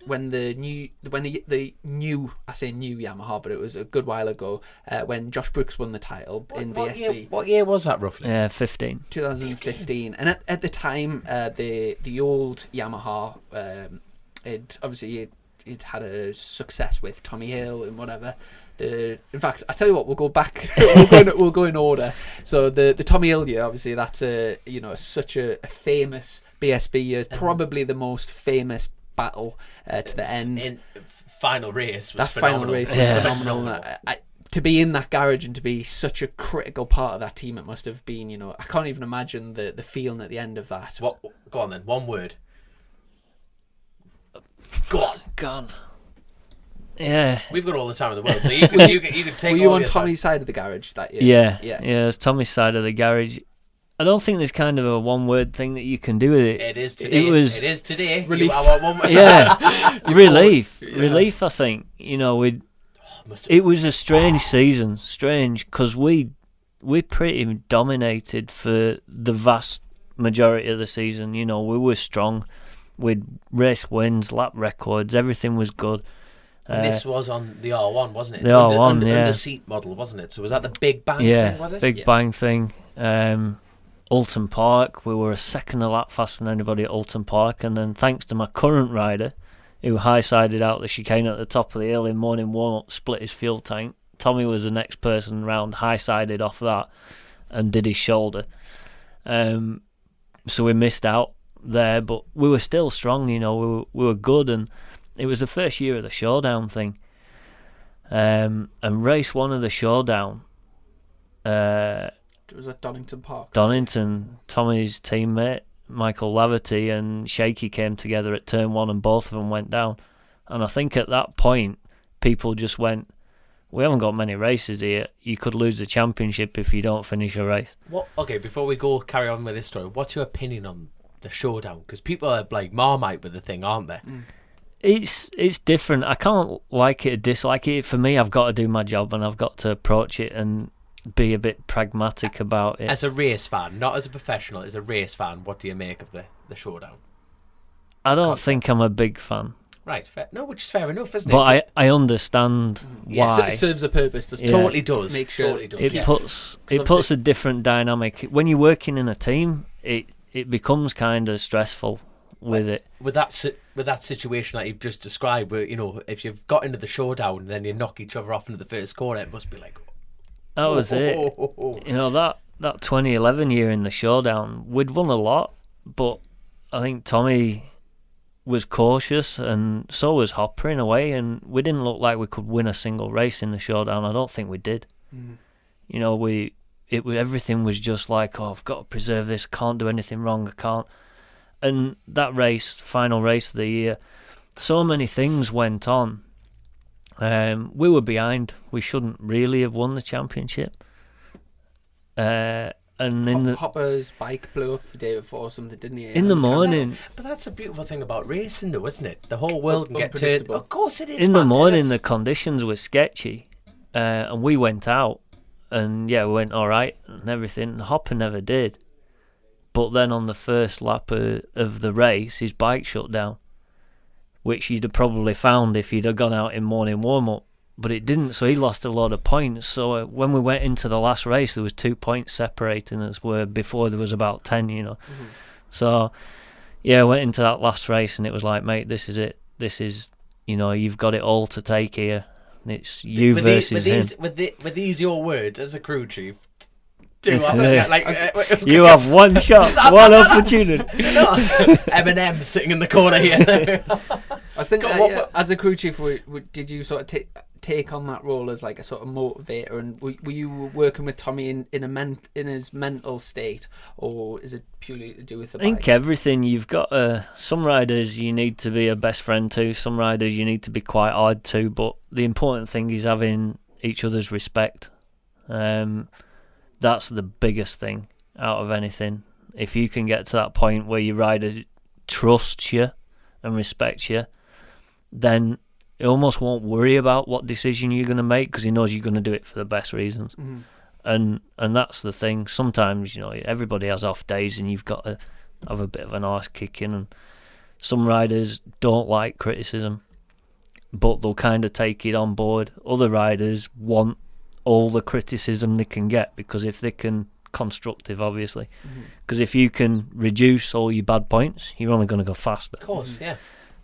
when the new I say new Yamaha, but it was a good while ago, when Josh Brooks won the title in BSB. What year was that roughly? 2015. And at the time, the old Yamaha, it had a success with Tommy Hill and whatever. In fact, I tell you what, we'll go back. we'll go in order. So the Tommy Hill year, obviously, that's such a famous BSB year, probably the most famous battle to the end. Final race was that phenomenal. Final race was phenomenal. To be in that garage and to be such a critical part of that team, it must have been, I can't even imagine the feeling at the end of that. Go on then, one word. Go on. God. Yeah. We've got all the time in the world, so you can take. Were you on Tommy's side of the garage that year? Yeah, it was Tommy's side of the garage. I don't think there's kind of a one-word thing that you can do with it. It is today. It is today. Relief. Yeah. Relief, I think. It was a strange season. Strange, because we pretty dominated for the vast majority of the season. We were strong. We'd race wins, lap records, everything was good. And this was on the R1, wasn't it? The R1, under seat model, wasn't it? So was that the Big Bang thing, was it? Big Bang thing. Alton Park, we were a second a lap faster than anybody at Alton Park, and then thanks to my current rider, who high-sided out the chicane at the top of the hill in morning warm-up, split his fuel tank, Tommy was the next person round, high-sided off that, and did his shoulder. So we missed out there, but we were still strong, we were good, and it was the first year of the showdown thing. And race one of the showdown, it was at Donington Park. Donington, Tommy's teammate, Michael Laverty, and Shaky came together at turn one, and both of them went down. And I think at that point, people just went, we haven't got many races here. You could lose the championship if you don't finish a race. Okay, before we carry on with this story, what's your opinion on the showdown? Because people are like Marmite with the thing, aren't they? It's different. I can't like it or dislike it. For me, I've got to do my job, and I've got to approach it and be a bit pragmatic about it. As a race fan, not as a professional, as a race fan, what do you make of the showdown? I don't think I'm a big fan. Right, fair. No, which is fair enough, isn't But it? I understand Yes, why. it serves a purpose. Doesn't Yeah. it? Totally does. Make sure Totally does. It yeah. puts obviously- a different dynamic when you're working in a team. It becomes kind of stressful with it. With that situation that you've just described, where if you've got into the showdown and then you knock each other off into the first corner, it must be like That was it. That 2011 year in the showdown, we'd won a lot, but I think Tommy was cautious, and so was Hopper in a way, and we didn't look like we could win a single race in the showdown. I don't think we did. Everything was just like, I've got to preserve this, can't do anything wrong, I can't. And that race, final race of the year, so many things went on. We were behind. We shouldn't really have won the championship. And in the Hopper's bike blew up the day before or something, didn't he? in the morning, But that's a beautiful thing about racing, though, isn't it? The whole world can get turned. Unpredictable. Of course it is. in the man. morning, It's- the conditions were sketchy, and we went out, and we went all right and everything. Hopper never did, but then on the first lap of the race, his bike shut down, which he'd have probably found if he'd have gone out in morning warm up. But it didn't, so he lost a lot of points. So when we went into the last race, there was 2 points separating us, where before there was about 10, So, I went into that last race, and it was like, mate, this is it. This is, you've got it all to take here. It's you versus him. With these your words as a crew chief. This is it. You You have one shot, one opportunity. Eminem sitting in the corner here. I was thinking, Go on, as a crew chief, did you sort of take on that role as like a sort of motivator, and were you working with Tommy in his mental state, or is it purely to do with the I think bike? everything. You've got some riders you need to be a best friend to, some riders you need to be quite hard to, but the important thing is having each other's respect. That's the biggest thing out of anything. If you can get to that point where your rider trusts you and respects you, then he almost won't worry about what decision you're going to make, because he knows you're going to do it for the best reasons. Mm-hmm. And that's the thing. Sometimes, everybody has off days, and you've got to have a bit of an arse kicking, and some riders don't like criticism, but they'll kind of take it on board. Other riders want all the criticism they can get, because if they can, constructive obviously, because if you can reduce all your bad points, you're only going to go faster. Of course, yeah.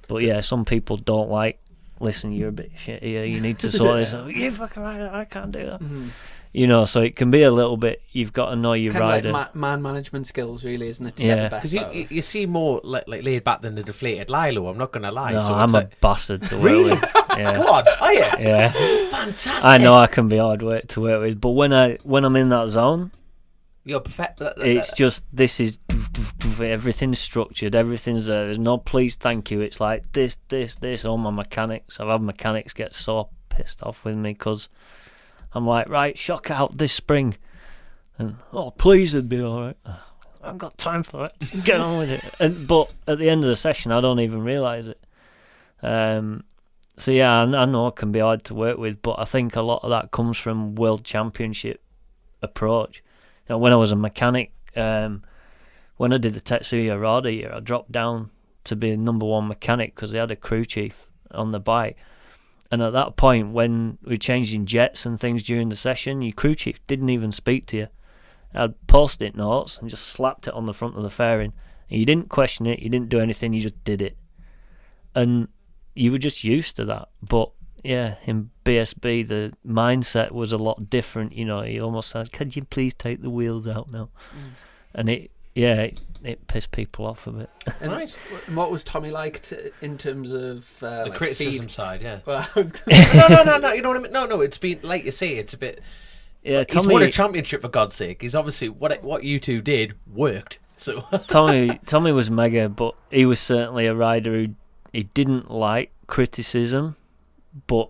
But some people don't like, listen, you're a bit shit here, you need to sort this out. You fucking rider, I can't do that. So it can be a little bit, you've got to know your Kind rider. of like man management skills, really, isn't it? To get the best Because out of it. you see more like laid back than the deflated Lilo, I'm not going to lie. No, so I'm it's a like, bastard to work with. Yeah. go on, are you? Yeah. Fantastic. I know I can be hard work to work with, but when I'm in that zone, You're perfect. it's just, this is everything's structured, everything's there. There's no please, thank you. It's like this. All my mechanics. I've had mechanics get so pissed off with me because I'm like, right, shock out this spring, and please, it'd be all right. I haven't got time for it. Just get on with it. But at the end of the session, I don't even realise it. So I know it can be hard to work with, but I think a lot of that comes from World Championship approach. When I was a mechanic, when I did the Tetsuya Rada year, I dropped down to be number one mechanic because they had a crew chief on the bike. And at that point, when we were changing jets and things during the session, your crew chief didn't even speak to you. I had post-it notes and just slapped it on the front of the fairing. And you didn't question it, you didn't do anything, you just did it. And you were just used to that. But in BSB, the mindset was a lot different. He almost said, "Could you please take the wheels out now?" And it pissed people off a bit. And Right. what was Tommy like in terms of The like criticism feed? side, yeah. Well, I was no, you know what I mean? No, it's been, like you say, it's a bit... Yeah, He's won a championship, for God's sake. He's obviously, what you two did worked. So Tommy was mega, but he was certainly a rider who he didn't like criticism, but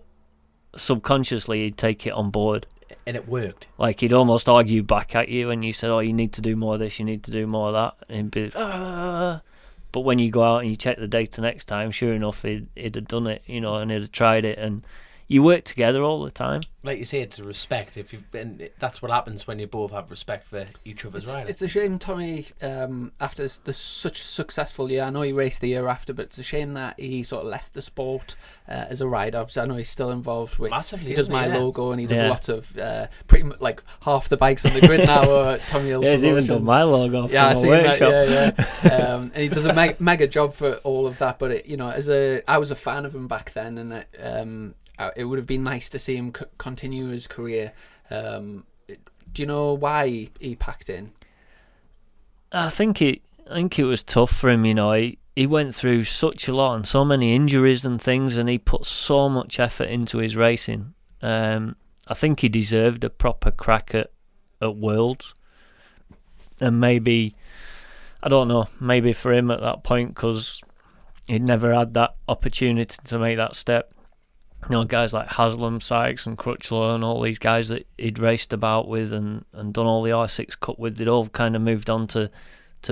subconsciously he'd take it on board. And it worked. Like, he'd almost argue back at you when you said, you need to do more of this, you need to do more of that. And he'd be, But when you go out and you check the data next time, sure enough, he'd have done it, and he'd have tried it. And you work together all the time. Like you say, it's a respect. If you've been, that's what happens when you both have respect for each other's riding. It's a shame Tommy, after such successful year, I know he raced the year after, but it's a shame that he sort of left the sport as a rider. Obviously, I know he's still involved with. Massively, he does isn't he? my Yeah. logo, and he does lots of pretty much like half the bikes on the grid now. Tommy Hill. Yeah, he's even done my logo for Yeah, I my see that. workshop. Yeah. And he does a mega job for all of that. But I was a fan of him back then, and it would have been nice to see him continue his career. Do you know why he packed in? I think it was tough for him. He went through such a lot and so many injuries and things, and he put so much effort into his racing. I think he deserved a proper crack at Worlds, and maybe, I don't know, maybe for him at that point, because he'd never had that opportunity to make that step. Guys like Haslam, Sykes and Crutchlow and all these guys that he'd raced about with and done all the R6 Cup with, they'd all kind of moved on to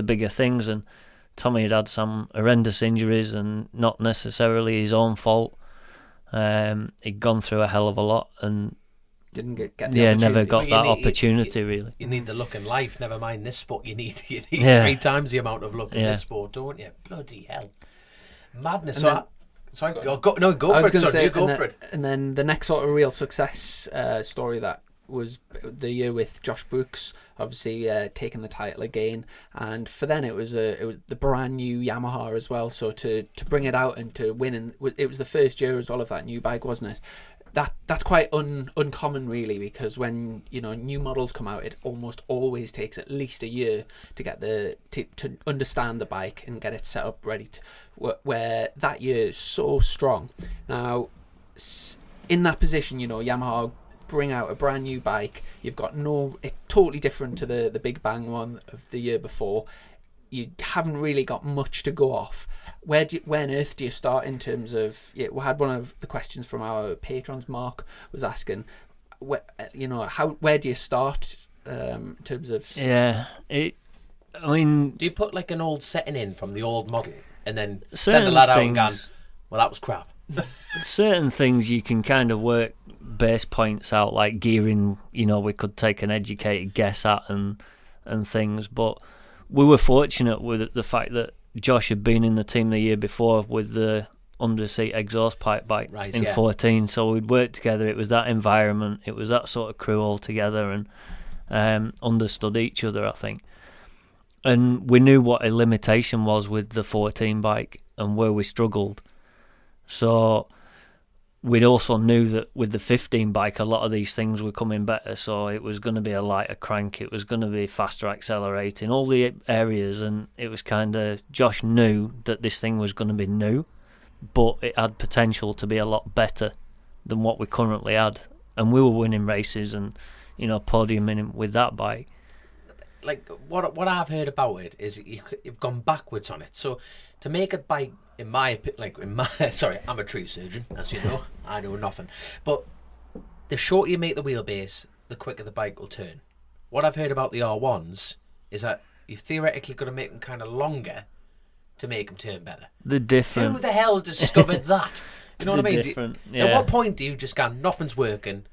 bigger things, and Tommy had some horrendous injuries and not necessarily his own fault. He'd gone through a hell of a lot and didn't get the never got that need, opportunity really. You need the luck in life, never mind this sport. You need 3 times the amount of luck in this sport, don't you? Bloody hell. Madness. Sorry, go for it, son. You go for it. And then the next sort of real success story that was the year with Josh Brooks, obviously taking the title again, and for then it was the brand new Yamaha as well. So to bring it out and to win, and it was the first year as well of that new bike, wasn't it? That's quite uncommon really, because when new models come out, it almost always takes at least a year to get to understand the bike and get it set up ready to, where that year is so strong. Now in that position, Yamaha bring out a brand new bike. You've got it's totally different to the Big Bang one of the year before. You haven't really got much to go off. Where on earth do you start in terms of? We had one of the questions from our patrons. Mark was asking, where do you start in terms of? Yeah, do you put like an old setting in from the old model and then send certain a lad out things, and go, well, that was crap. Certain things you can kind of work base points out, like gearing. We could take an educated guess at and things, but we were fortunate with the fact that Josh had been in the team the year before with the under-seat exhaust pipe bike in 14, so we'd worked together. It was that environment, it was that sort of crew all together, and understood each other, I think. And we knew what a limitation was with the 14 bike and where we struggled. So we also knew that with the 15 bike, a lot of these things were coming better. So it was going to be a lighter crank, it was going to be faster accelerating, all the areas. And it was kind of, Josh knew that this thing was going to be new, but it had potential to be a lot better than what we currently had. And we were winning races and, podiuming with that bike. Like what I've heard about it is you've gone backwards on it. So to make a bike, sorry, I'm a tree surgeon, as you know. I know nothing. But the shorter you make the wheelbase, the quicker the bike will turn. What I've heard about the R1s is that you've theoretically got to make them kind of longer to make them turn better. They're different. Who the hell discovered that? You know what I mean? Different. At what point do you just go, nothing's working,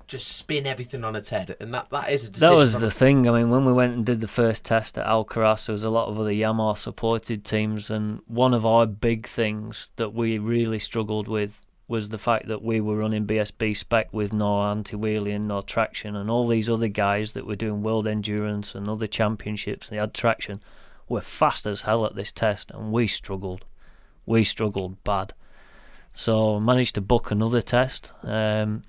just spin everything on its head? And that is a decision. That was the thing. I mean, when we went and did the first test at Alcaraz, there was a lot of other Yamaha supported teams, and one of our big things that we really struggled with was the fact that we were running BSB spec with no anti-wheelie and no traction, and all these other guys that were doing world endurance and other championships, they had traction, were fast as hell at this test, and we struggled bad. So I managed to book another test, and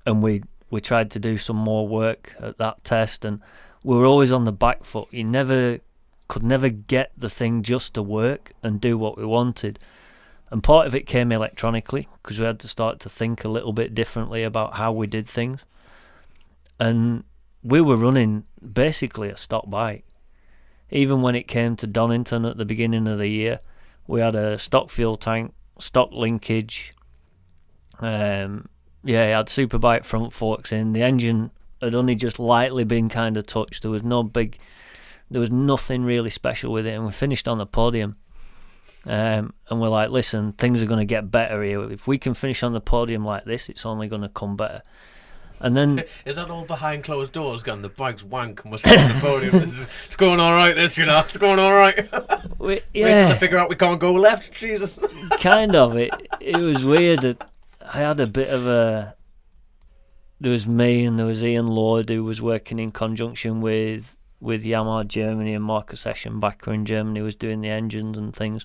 we tried to do some more work at that test, and we were always on the back foot. You could never get the thing just to work and do what we wanted. And part of it came electronically, because we had to start to think a little bit differently about how we did things. And we were running basically a stock bike. Even when it came to Donington at the beginning of the year, we had a stock fuel tank, stock linkage, it had Superbike front forks in. The engine had only just lightly been kind of touched. There was nothing really special with it, and we finished on the podium. And we're like, listen, things are going to get better here. If we can finish on the podium like this, it's only going to come better. And then is that all behind closed doors? Going, the bike's wank and we're sitting on the podium. It's going all right. It's going all right. Wait till they figure out we can't go left. Jesus. Kind of. It was weird. I had a bit of a. There was me and there was Ian Lord, who was working in conjunction with Yamaha Germany, and Marcus Eschenbacher in Germany was doing the engines and things.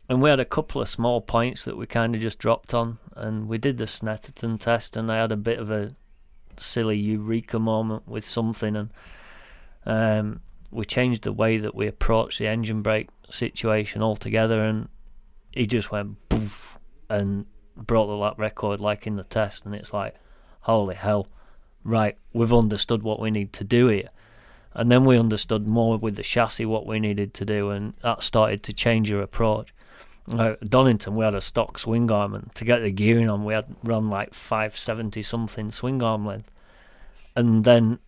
And we had a couple of small points that we kind of just dropped on, and we did the Snetterton test, and I had a bit of a silly eureka moment with something, and we changed the way that we approached the engine brake situation altogether, and he just went poof and broke the lap record like in the test, and it's like, holy hell, right, we've understood what we need to do here. And then we understood more with the chassis what we needed to do, and that started to change your approach. At Donington, we had a stock swing arm, and to get the gearing on, we had run like 570 something swing arm length, and then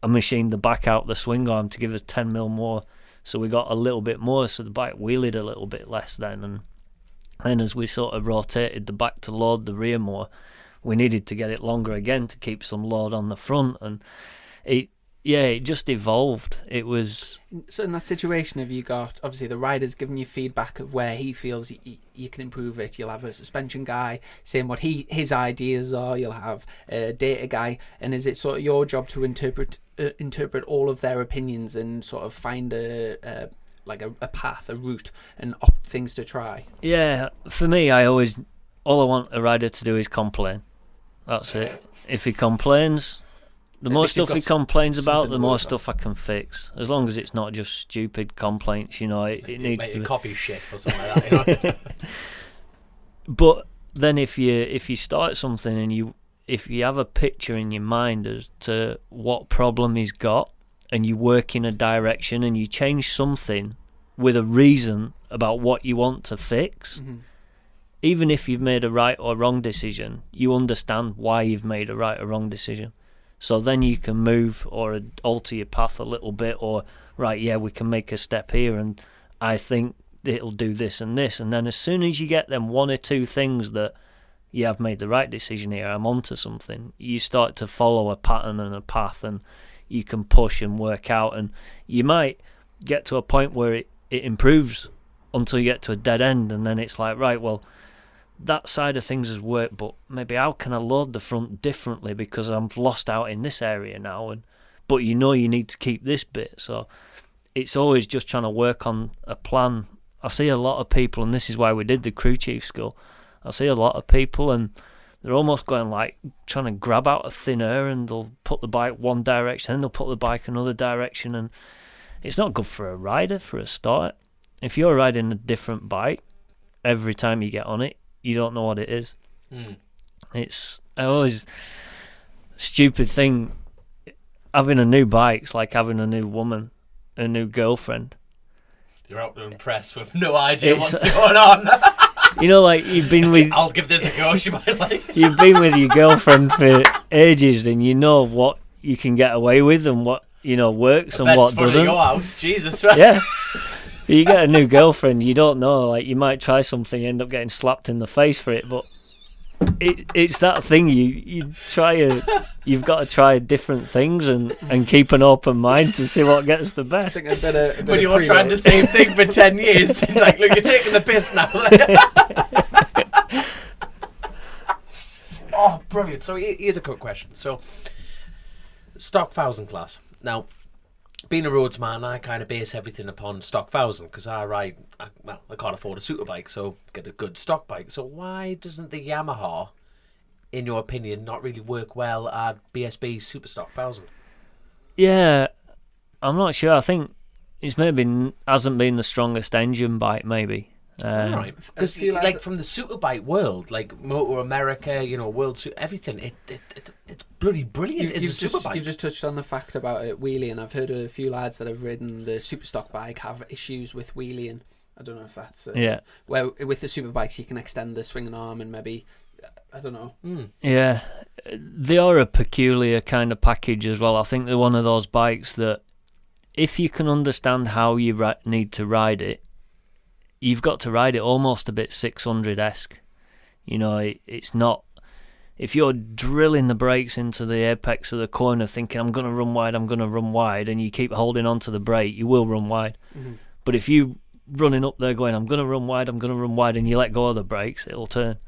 I machined the back out the swing arm to give us 10 mil more, so we got a little bit more, so the bike wheelied a little bit less then. And then as we sort of rotated the back to load the rear more, we needed to get it longer again to keep some load on the front, and it just evolved. It was... So in that situation, have you got, obviously the rider's giving you feedback of where he feels you can improve it. You'll have a suspension guy saying what his ideas are. You'll have a data guy. And is it sort of your job to interpret all of their opinions and sort of find a path, a route, and things to try? Yeah, for me, all I want a rider to do is complain. That's it. If he complains... The more stuff he complains about, the more stuff I can fix. As long as it's not just stupid complaints, it needs to be... copy shit or something like that, But then if you start something and if you have a picture in your mind as to what problem he's got, and you work in a direction and you change something with a reason about what you want to fix, even if you've made a right or wrong decision, you understand why you've made a right or wrong decision. So then you can move or alter your path a little bit, or, right, yeah, we can make a step here, and I think it'll do this and this. And then as soon as you get them one or two things that, yeah, I've made the right decision here, I'm onto something, you start to follow a pattern and a path, and you can push and work out. And you might get to a point where it improves until you get to a dead end, and then it's like, right, well, that side of things has worked, but maybe how can I load the front differently because I'm lost out in this area now, but you need to keep this bit. So it's always just trying to work on a plan. I see a lot of people, and this is why we did the crew chief school, I see a lot of people and they're almost going like trying to grab out of thin air, and they'll put the bike one direction and they'll put the bike another direction, and it's not good for a rider for a start. If you're riding a different bike every time you get on it, you don't know what it is. It's always stupid thing. Having a new bike's like having a new woman, a new girlfriend. You're out to impress with no idea what's going on. Like you've been with... I'll give this a go, she might like. You've been with your girlfriend for ages, and you know what you can get away with and what, works and what doesn't. Your house, Jesus, right? Yeah. You get a new girlfriend, you don't know, like you might try something, end up getting slapped in the face for it, but it's that thing, you've got to try different things and keep an open mind to see what gets the best. When you're trying the same thing for 10 years, like, look, you're taking the piss now. Oh, brilliant. So here's a quick question. So, stock 1000 class. Now, being a roadsman, I kind of base everything upon stock 1000 because I can't afford a super bike, so get a good stock bike. So why doesn't the Yamaha, in your opinion, not really work well at BSB Super Stock 1000? Yeah, I'm not sure. I think it's maybe hasn't been the strongest engine bike, maybe. Right, because like from the superbike world, like Motor America, World everything, it's bloody brilliant. You've just touched on the fact about it wheeling. I've heard a few lads that have ridden the super stock bike have issues with wheeling. I don't know if that's where with the super bikes you can extend the swinging arm and maybe I don't know. Yeah, they are a peculiar kind of package as well. I think they're one of those bikes that if you can understand how you need to ride it, you've got to ride it almost a bit 600-esque. You know, it's not... If you're drilling the brakes into the apex of the corner thinking, I'm going to run wide, and you keep holding on to the brake, you will run wide. Mm-hmm. But if you running up there going, I'm going to run wide, and you let go of the brakes, it'll turn.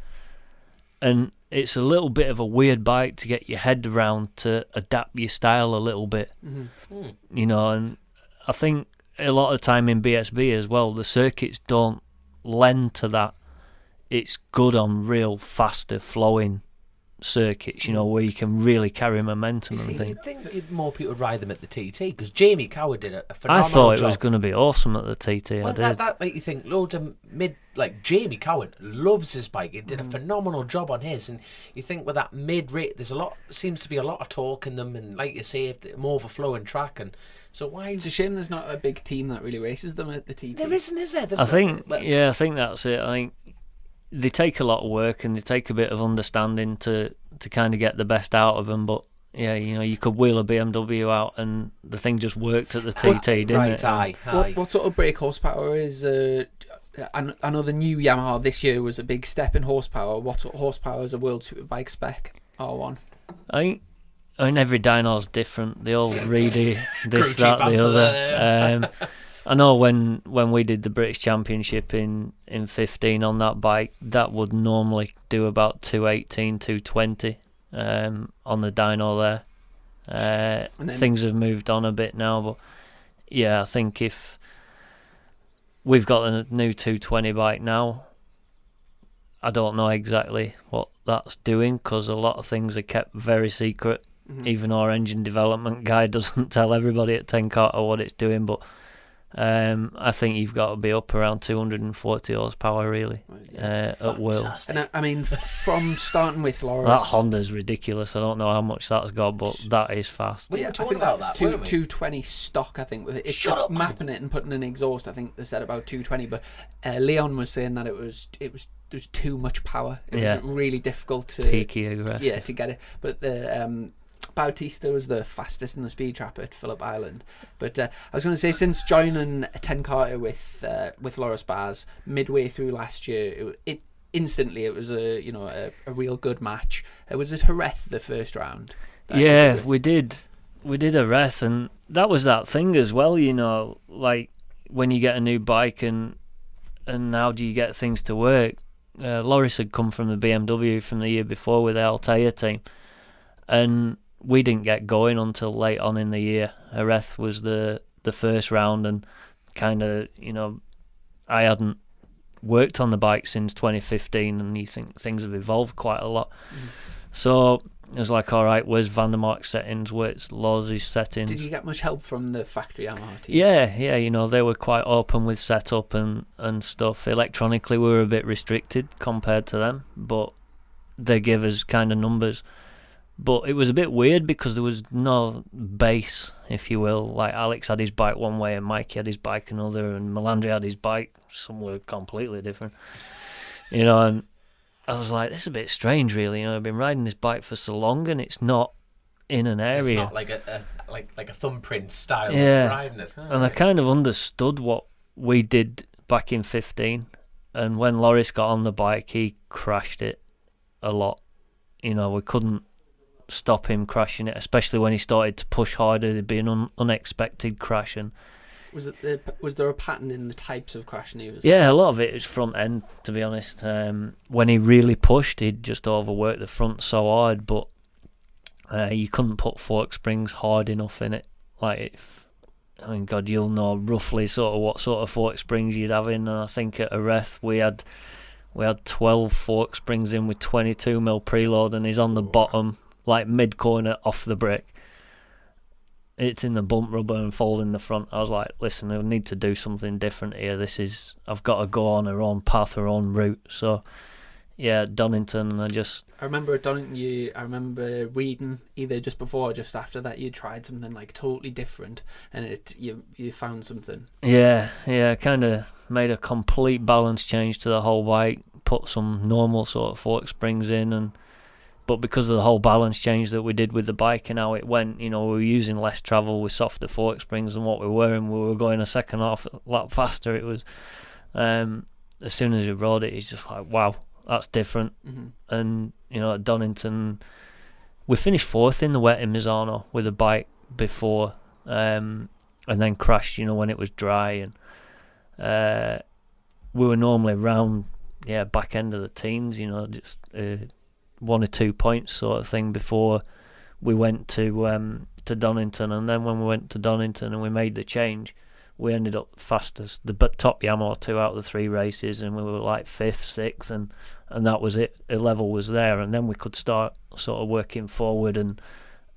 And it's a little bit of a weird bike to get your head around, to adapt your style a little bit. Mm-hmm. You know, and I think a lot of time in BSB as well, the circuits don't lend to that. It's good on real faster flowing circuits, you know, where you can really carry momentum and things. You'd think that more people would ride them at the TT, because Jamie Coward did a phenomenal I thought job. it was going to be awesome at the TT. Well, I did. that make you think loads of Jamie Coward loves his bike. He did a phenomenal job on his, and you think with that mid rate, seems to be a lot of torque in them, and like you say, more overflowing track, and so why? It's a shame there's not a big team that really races them at the TT. There isn't, is there? I think that's it. I think they take a lot of work and they take a bit of understanding to kind of get the best out of them, but yeah, you know, you could wheel a BMW out and the thing just worked at the TT, didn't it? Aye. What sort of brake horsepower is... I know the new Yamaha this year was a big step in horsepower. What sort of horsepower is a World Superbike spec R1? I mean, every dyno's different. They all really this, Crew that, chief the other. answer I know when we did the British Championship in 15 on that bike, that would normally do about 218, 220 on the dyno there. Things have moved on a bit now, but yeah, I think if we've got a new 220 bike now, I don't know exactly what that's doing, because a lot of things are kept very secret. Mm-hmm. Even our engine development guy doesn't tell everybody at Ten Kate what it's doing, but I think you've got to be up around 240 horsepower really at World. And I mean, from starting with Loris, That Honda's ridiculous. I don't know how much that's got, but that is fast. We were I talking think about that was that, weren't we? 220 stock. I think with it. It's Shut just up, man. mapping it and putting an exhaust. I think they said about 220, but Leon was saying that there's too much power. It was really difficult to Peaky aggressive. Yeah, to get it. But the Bautista was the fastest in the speed trap at Phillip Island. But I was going to say, since joining Ten Kate with Loris Baz midway through last year, it instantly it was a real good match. Was it Jerez the first round? Yeah, we did Jerez, and that was that thing as well. You know, like when you get a new bike and how do you get things to work? Loris had come from the BMW from the year before with the Altea team, and we didn't get going until late on in the year. Jerez was the first round, and kind of, you know, I hadn't worked on the bike since 2015, and you think things have evolved quite a lot. So it was like, all right, where's Vandermark's settings? Where's Loris' settings? Did you get much help from the factory Yamaha team? Yeah, you know, they were quite open with setup and stuff. Electronically, we were a bit restricted compared to them, but they give us kind of numbers. But it was a bit weird because there was no base, if you will. Like Alex had his bike one way and Mikey had his bike another, and Melandri had his bike somewhere completely different. You know, and I was like, this is a bit strange, really. You know, I've been riding this bike for so long and it's not in an area. It's not like a thumbprint style Yeah. of riding it. And I kind of understood what we did back in 15. And when Loris got on the bike, he crashed it a lot. You know, we couldn't stop him crashing it, especially when he started to push harder. There'd be an unexpected crash. And Was there a pattern in the types of crashing he was? yeah, a lot of it is front end, to be honest. When he really pushed, he'd just overwork the front so hard, but you couldn't put fork springs hard enough in it. God, you'll know roughly sort of what sort of fork springs you'd have in. And I think at Jerez we had 12 fork springs in with 22mm preload, and he's on the bottom, like mid corner off the brake. It's in the bump rubber and folding the front. I was like, listen, I need to do something different here. I've got to go on our own path, our own route. So yeah, Donington, and I remember at Donington, I remember reading either just before or just after that you tried something like totally different, and you found something. Yeah, kind of made a complete balance change to the whole bike. Put some normal sort of fork springs in, but because of the whole balance change that we did with the bike and how it went, you know, we were using less travel with softer fork springs than what we were, and we were going a second half lap faster. It was As soon as he rode it, he's just like, wow, that's different. And, at Donington, we finished 4th in the wet in Misano with a bike before, and then crashed, when it was dry. And we were normally around, back end of the teens, just 1 or 2 points sort of thing before we went to Donington. And then when we went to Donington and we made the change, we ended up fastest, the top Yamaha 2 out of the 3 races, and we were like 5th, 6th, and that was it. The level was there, and then we could start sort of working forward and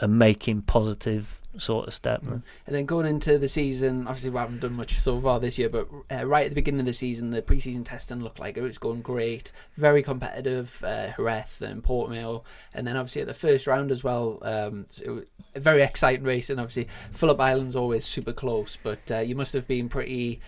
making positive sort of step. And then going into the season, obviously we haven't done much so far this year, but right at the beginning of the season, the pre-season testing looked like it was going great, very competitive, Jerez and Portimao, and then obviously at the first round as well, it was a very exciting race, and obviously Phillip Island's always super close, but you must have been pretty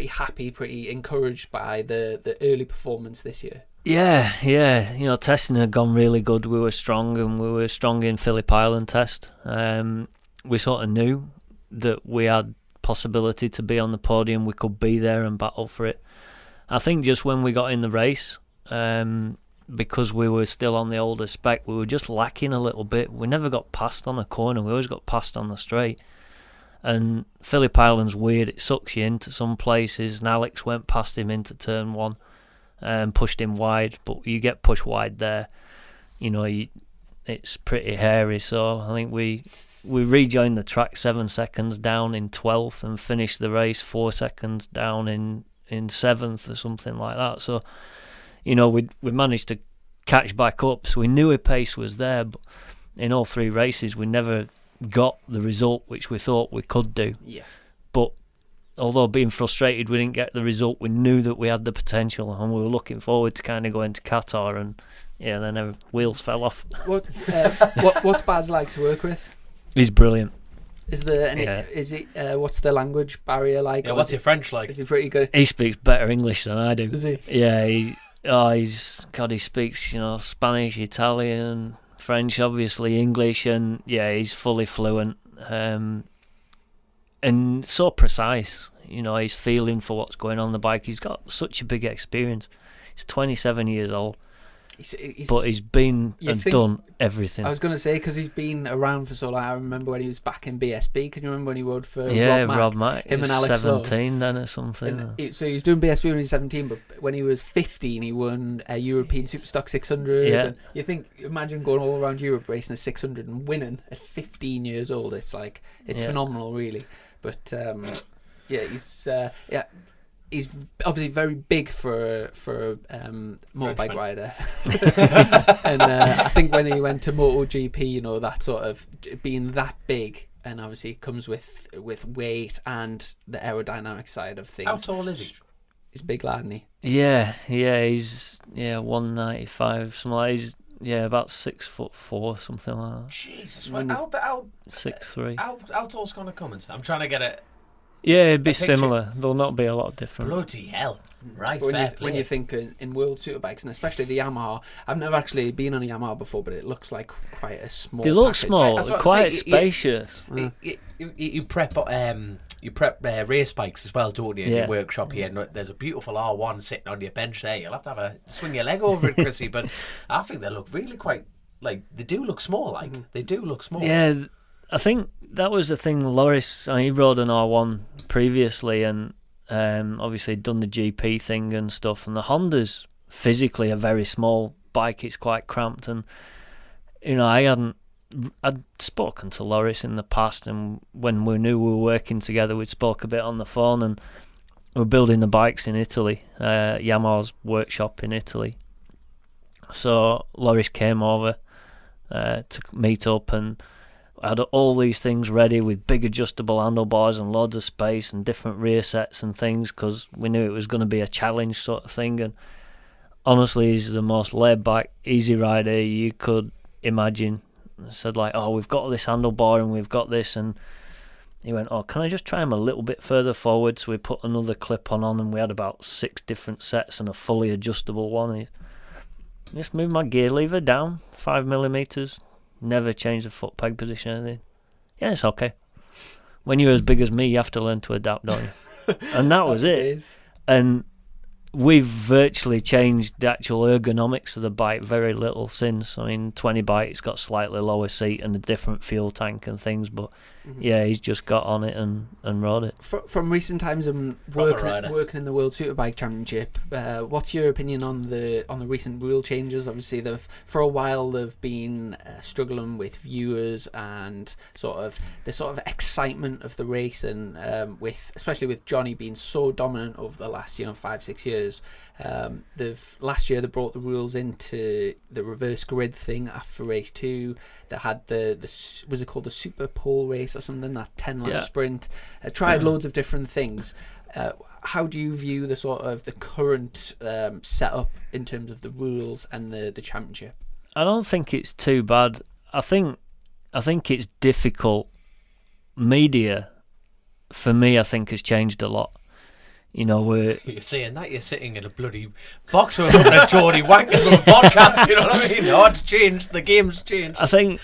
happy, pretty encouraged by the early performance this year. Yeah. Testing had gone really good. We were strong, and we were strong in Phillip Island test. We sort of knew that we had possibility to be on the podium. We could be there and battle for it. I think just when we got in the race, because we were still on the older spec, we were just lacking a little bit. We never got passed on a corner. We always got passed on the straight. And Phillip Island's weird. It sucks you into some places. And Alex went past him into turn 1 and pushed him wide. But you get pushed wide there, it's pretty hairy. So I think we rejoined the track 7 seconds down in 12th and finished the race 4 seconds down in 7th or something like that. So, we managed to catch back up. So we knew a pace was there. But in all 3 races, we never got the result which we thought we could do. Yeah. But although being frustrated we didn't get the result, we knew that we had the potential, and we were looking forward to kind of going to Qatar, and then our wheels fell off. What's Baz like to work with? He's brilliant. Is there any? Is it? What's the language barrier like? Yeah, what's your French like? Is he pretty good? He speaks better English than I do. Is he? Yeah. He speaks Spanish, Italian, French, obviously English, and he's fully fluent, and so precise. He's feeling for what's going on the bike. He's got such a big experience. He's 27 years old, but he's been and done everything. I was going to say, because he's been around for so long. I remember when he was back in BSB. Can you remember when he rode for Rob Mack? Him and Alex 17 then or something. So he was doing BSB when he was 17, but when he was 15, he won a European Superstock 600. Yeah. And imagine going all around Europe racing a 600 and winning at 15 years old. It's phenomenal, really. But he's obviously very big for a motorbike rider. And I think when he went to MotoGP, that sort of being that big, and obviously it comes with weight and the aerodynamic side of things. How tall is he? He's a big lad, isn't he? Yeah, he's 195, something like that. He's about 6'4", something like that. Jesus, When how 6'3". How tall's Connor Cummins? I'm trying to get it. Yeah, it'd be similar. There'll not be a lot different. Bloody hell. Right, But when you think in World Superbikes, and especially the Yamaha, I've never actually been on a Yamaha before, but it looks like quite a small They look package. small, quite spacious. You prep race bikes as well, don't you, in your workshop here? And there's a beautiful R1 sitting on your bench there. You'll have to swing your leg over it, Chrissy. But I think they look really quite, they do look small, They do look small. Yeah, I think that was the thing. Loris, he rode an R1 previously, and obviously done the GP thing and stuff. And the Honda's physically a very small bike. It's quite cramped, and I'd spoken to Loris in the past, and when we knew we were working together, we'd spoke a bit on the phone, and we were building the bikes in Italy, Yamaha's workshop in Italy. So Loris came over to meet up, and I had all these things ready with big adjustable handlebars and loads of space and different rear sets and things, because we knew it was going to be a challenge sort of thing. And honestly, he's the most laid back, easy rider you could imagine. I said we've got this handlebar and we've got this, and he went, can I just try him a little bit further forward? So we put another clip on, and we had about 6 different sets and a fully adjustable one. He just moved my gear lever down 5mm. Never change the foot peg position or anything. Yeah, it's okay. When you're as big as me, you have to learn to adapt, don't you? And that was it. And we've virtually changed the actual ergonomics of the bike very little since. I mean, 20 bike's got slightly lower seat and a different fuel tank and things, but yeah, he's just got on it and rode it. From recent times and working in the World Superbike Championship, what's your opinion on the recent rule changes? Obviously, for a while they've been struggling with viewers and the sort of excitement of the race, and especially with Johnny being so dominant over the last 5-6 years. Last year they brought the rules into the reverse grid thing after race 2. They had was it called the Super Pole race or something, that 10-lap sprint. Tried loads of different things. How do you view the current setup in terms of the rules and the championship? I don't think it's too bad. I think it's difficult. Media, for me, I think has changed a lot. You're saying that you're sitting in a bloody box with a Geordie Wankers with a podcast. You know what I mean? It's changed. The game's changed. I think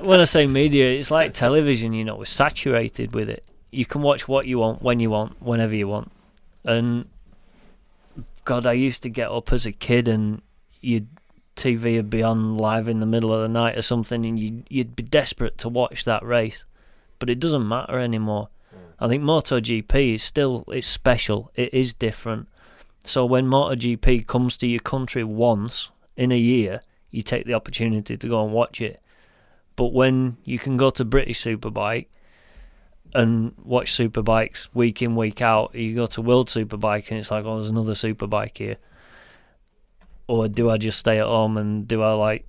when I say media, it's like television. We're saturated with it. You can watch what you want, when you want, whenever you want. And God, I used to get up as a kid, and TV would be on live in the middle of the night or something, and you'd be desperate to watch that race. But it doesn't matter anymore. I think MotoGP it's special. It is different. So when MotoGP comes to your country once in a year, you take the opportunity to go and watch it. But when you can go to British Superbike and watch Superbikes week in, week out, you go to World Superbike and it's like, there's another Superbike here. Or do I just stay at home and do I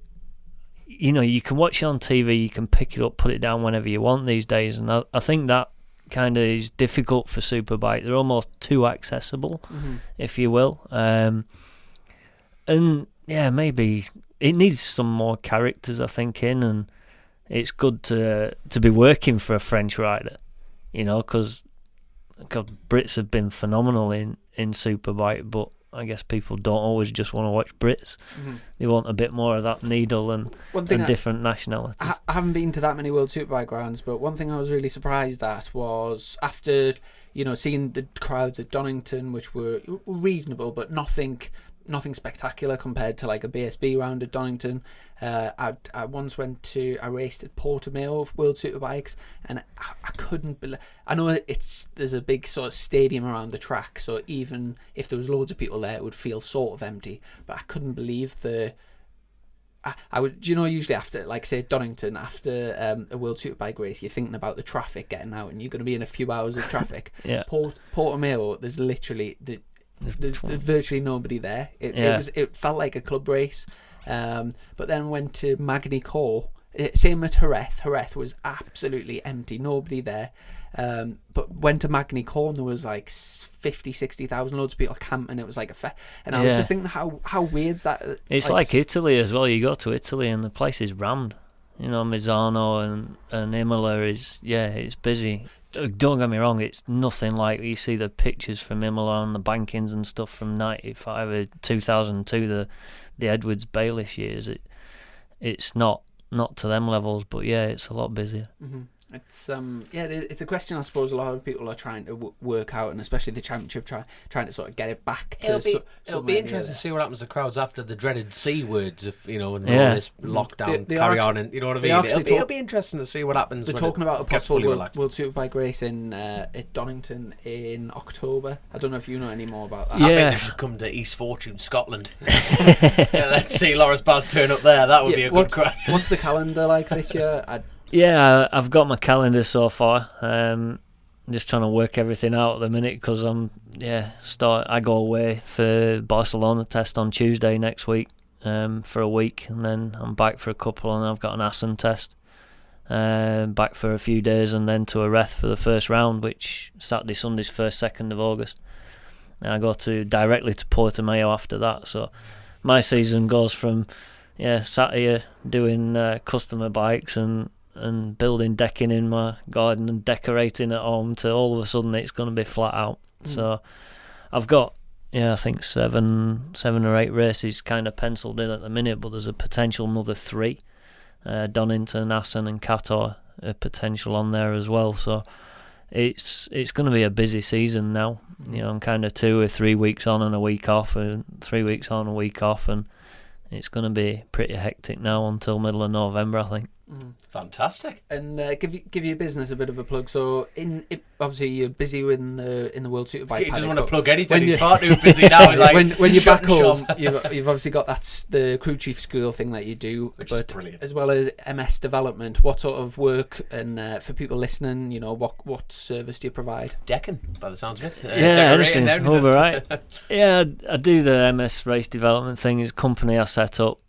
you can watch it on TV, you can pick it up, put it down whenever you want these days. And I think that kind of is difficult for Superbike. They're almost too accessible, if you will. And yeah, maybe it needs some more characters, I think, and it's good to be working for a French rider, because Brits have been phenomenal in Superbike, but I guess people don't always just want to watch Brits. They want a bit more of that needle and different nationalities. I haven't been to that many World Superbike rounds, but one thing I was really surprised at was after seeing the crowds at Donington, which were reasonable, but nothing spectacular compared to like a BSB round at Donington. I once I raced at Portimao of World Superbikes, and I couldn't believe. I know there's a big sort of stadium around the track, so even if there was loads of people there, it would feel sort of empty. But I couldn't believe I would, usually after, like say Donington, after a World Superbike race, you're thinking about the traffic getting out, and you're going to be in a few hours of traffic. Yeah. Portimao, there's literally there's virtually nobody there. It felt like a club race. But then went to Magny-Cours. Same at Jerez. Jerez was absolutely empty, nobody there. But went to Magny-Cours and there was like 50,000-60,000, loads of people camping. It was like and I was just thinking how weird's that. It's like Italy as well. You go to Italy and the place is rammed. Misano and Imola it's busy. Don't get me wrong, it's nothing like you see the pictures from Imola on the bankings and stuff from 95 or 2002, the Edwards Baelish years. It's not to them levels, but yeah, it's a lot busier. It's it's a question I suppose a lot of people are trying to work out, and especially the championship trying to sort of get it back to. It'll be interesting to see what happens to crowds after the dreaded C words, and all this lockdown carry on, and you know what I mean. It'll be interesting to see what happens. They're talking about a possible World Superbike race at Donington in October. I don't know if you know any more about that. I think they should come to East Fortune, Scotland. Let's see Loris Baz turn up there. That would be a good crack. What's the calendar like this year? Yeah, I've got my calendar so far. Just trying to work everything out at the minute because I go away for Barcelona test on Tuesday next week for a week, and then I'm back for a couple, and I've got an Assen test back for a few days, and then to Jerez for the first round, which Saturday, Sunday's 1st, 2nd of August. And I go directly to Portimao after that. So my season goes from sat here doing customer bikes and building decking in my garden and decorating at home to all of a sudden it's going to be flat out. So I've got I think 7 or 8 races kind of penciled in at the minute, but there's a potential another 3. Donington, Assen and Qatar are potential on there as well. So it's going to be a busy season now. You know, I'm kind of 2 or 3 weeks on and a week off, and 3 weeks on, a week off, and it's going to be pretty hectic now until middle of November, I think. Fantastic. And give your business a bit of a plug. So obviously you're busy in the World Superbike. He doesn't want to plug anything. He's far too busy now. He's like, when you're back home, you've obviously got the crew chief school thing that you do, which but is brilliant. as well as MS development. What sort of work, and for people listening, you know, what service do you provide? Decking, by the sounds of it. Yeah, anything. All right. Yeah, I do the MS race development thing. It's a company I set up.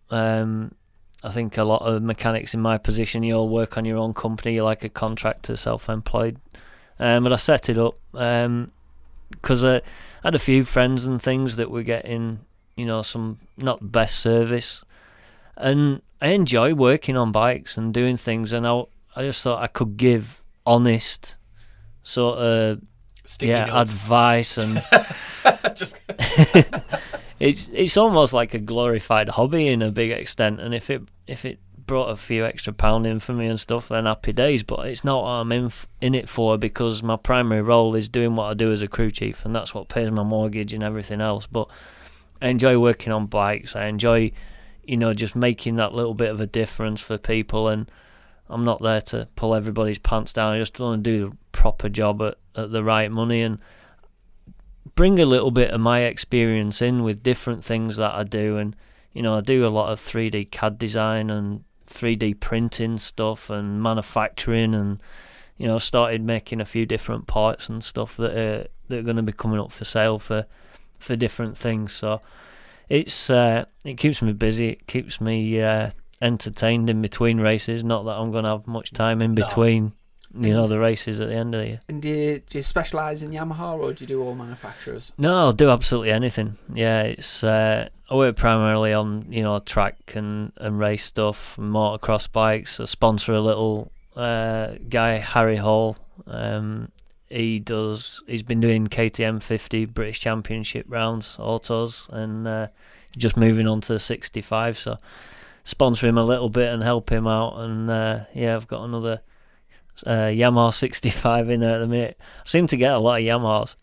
I think a lot of mechanics in my position, you all work on your own company. You're like a contractor, self-employed. But I set it up because I had a few friends and things that were getting, you know, some not the best service. And I enjoy working on bikes and doing things. And I just thought I could give honest sort of advice and just it's almost like a glorified hobby in a big extent, and if it brought a few extra pound in for me and stuff, then happy days. But it's not what I'm in it for, because my primary role is doing what I do as a crew chief, and that's what pays my mortgage and everything else. But I enjoy working on bikes. I enjoy, you know, just making that little bit of a difference for people, and I'm not there to pull everybody's pants down. I just want to do the proper job at the right money and bring a little bit of my experience in with different things that I do. And, you know, I do a lot of 3D CAD design and 3D printing stuff and manufacturing, and, you know, started making a few different parts and stuff that are going to be coming up for sale for different things. So it's it keeps me busy. It keeps me entertained in between races. Not that I'm going to have much time in between. You know, the races at the end of the year. And do you specialise in Yamaha, or do you do all manufacturers? No, I'll do absolutely anything. Yeah, it's I work primarily on, you know, track and race stuff, motocross bikes. I sponsor a little guy, Harry Hall. He's been doing KTM 50 British Championship rounds, autos, and just moving on to 65. So sponsor him a little bit and help him out. And yeah, I've got another Yamaha 65 in there at the minute. I seem to get a lot of Yamahas.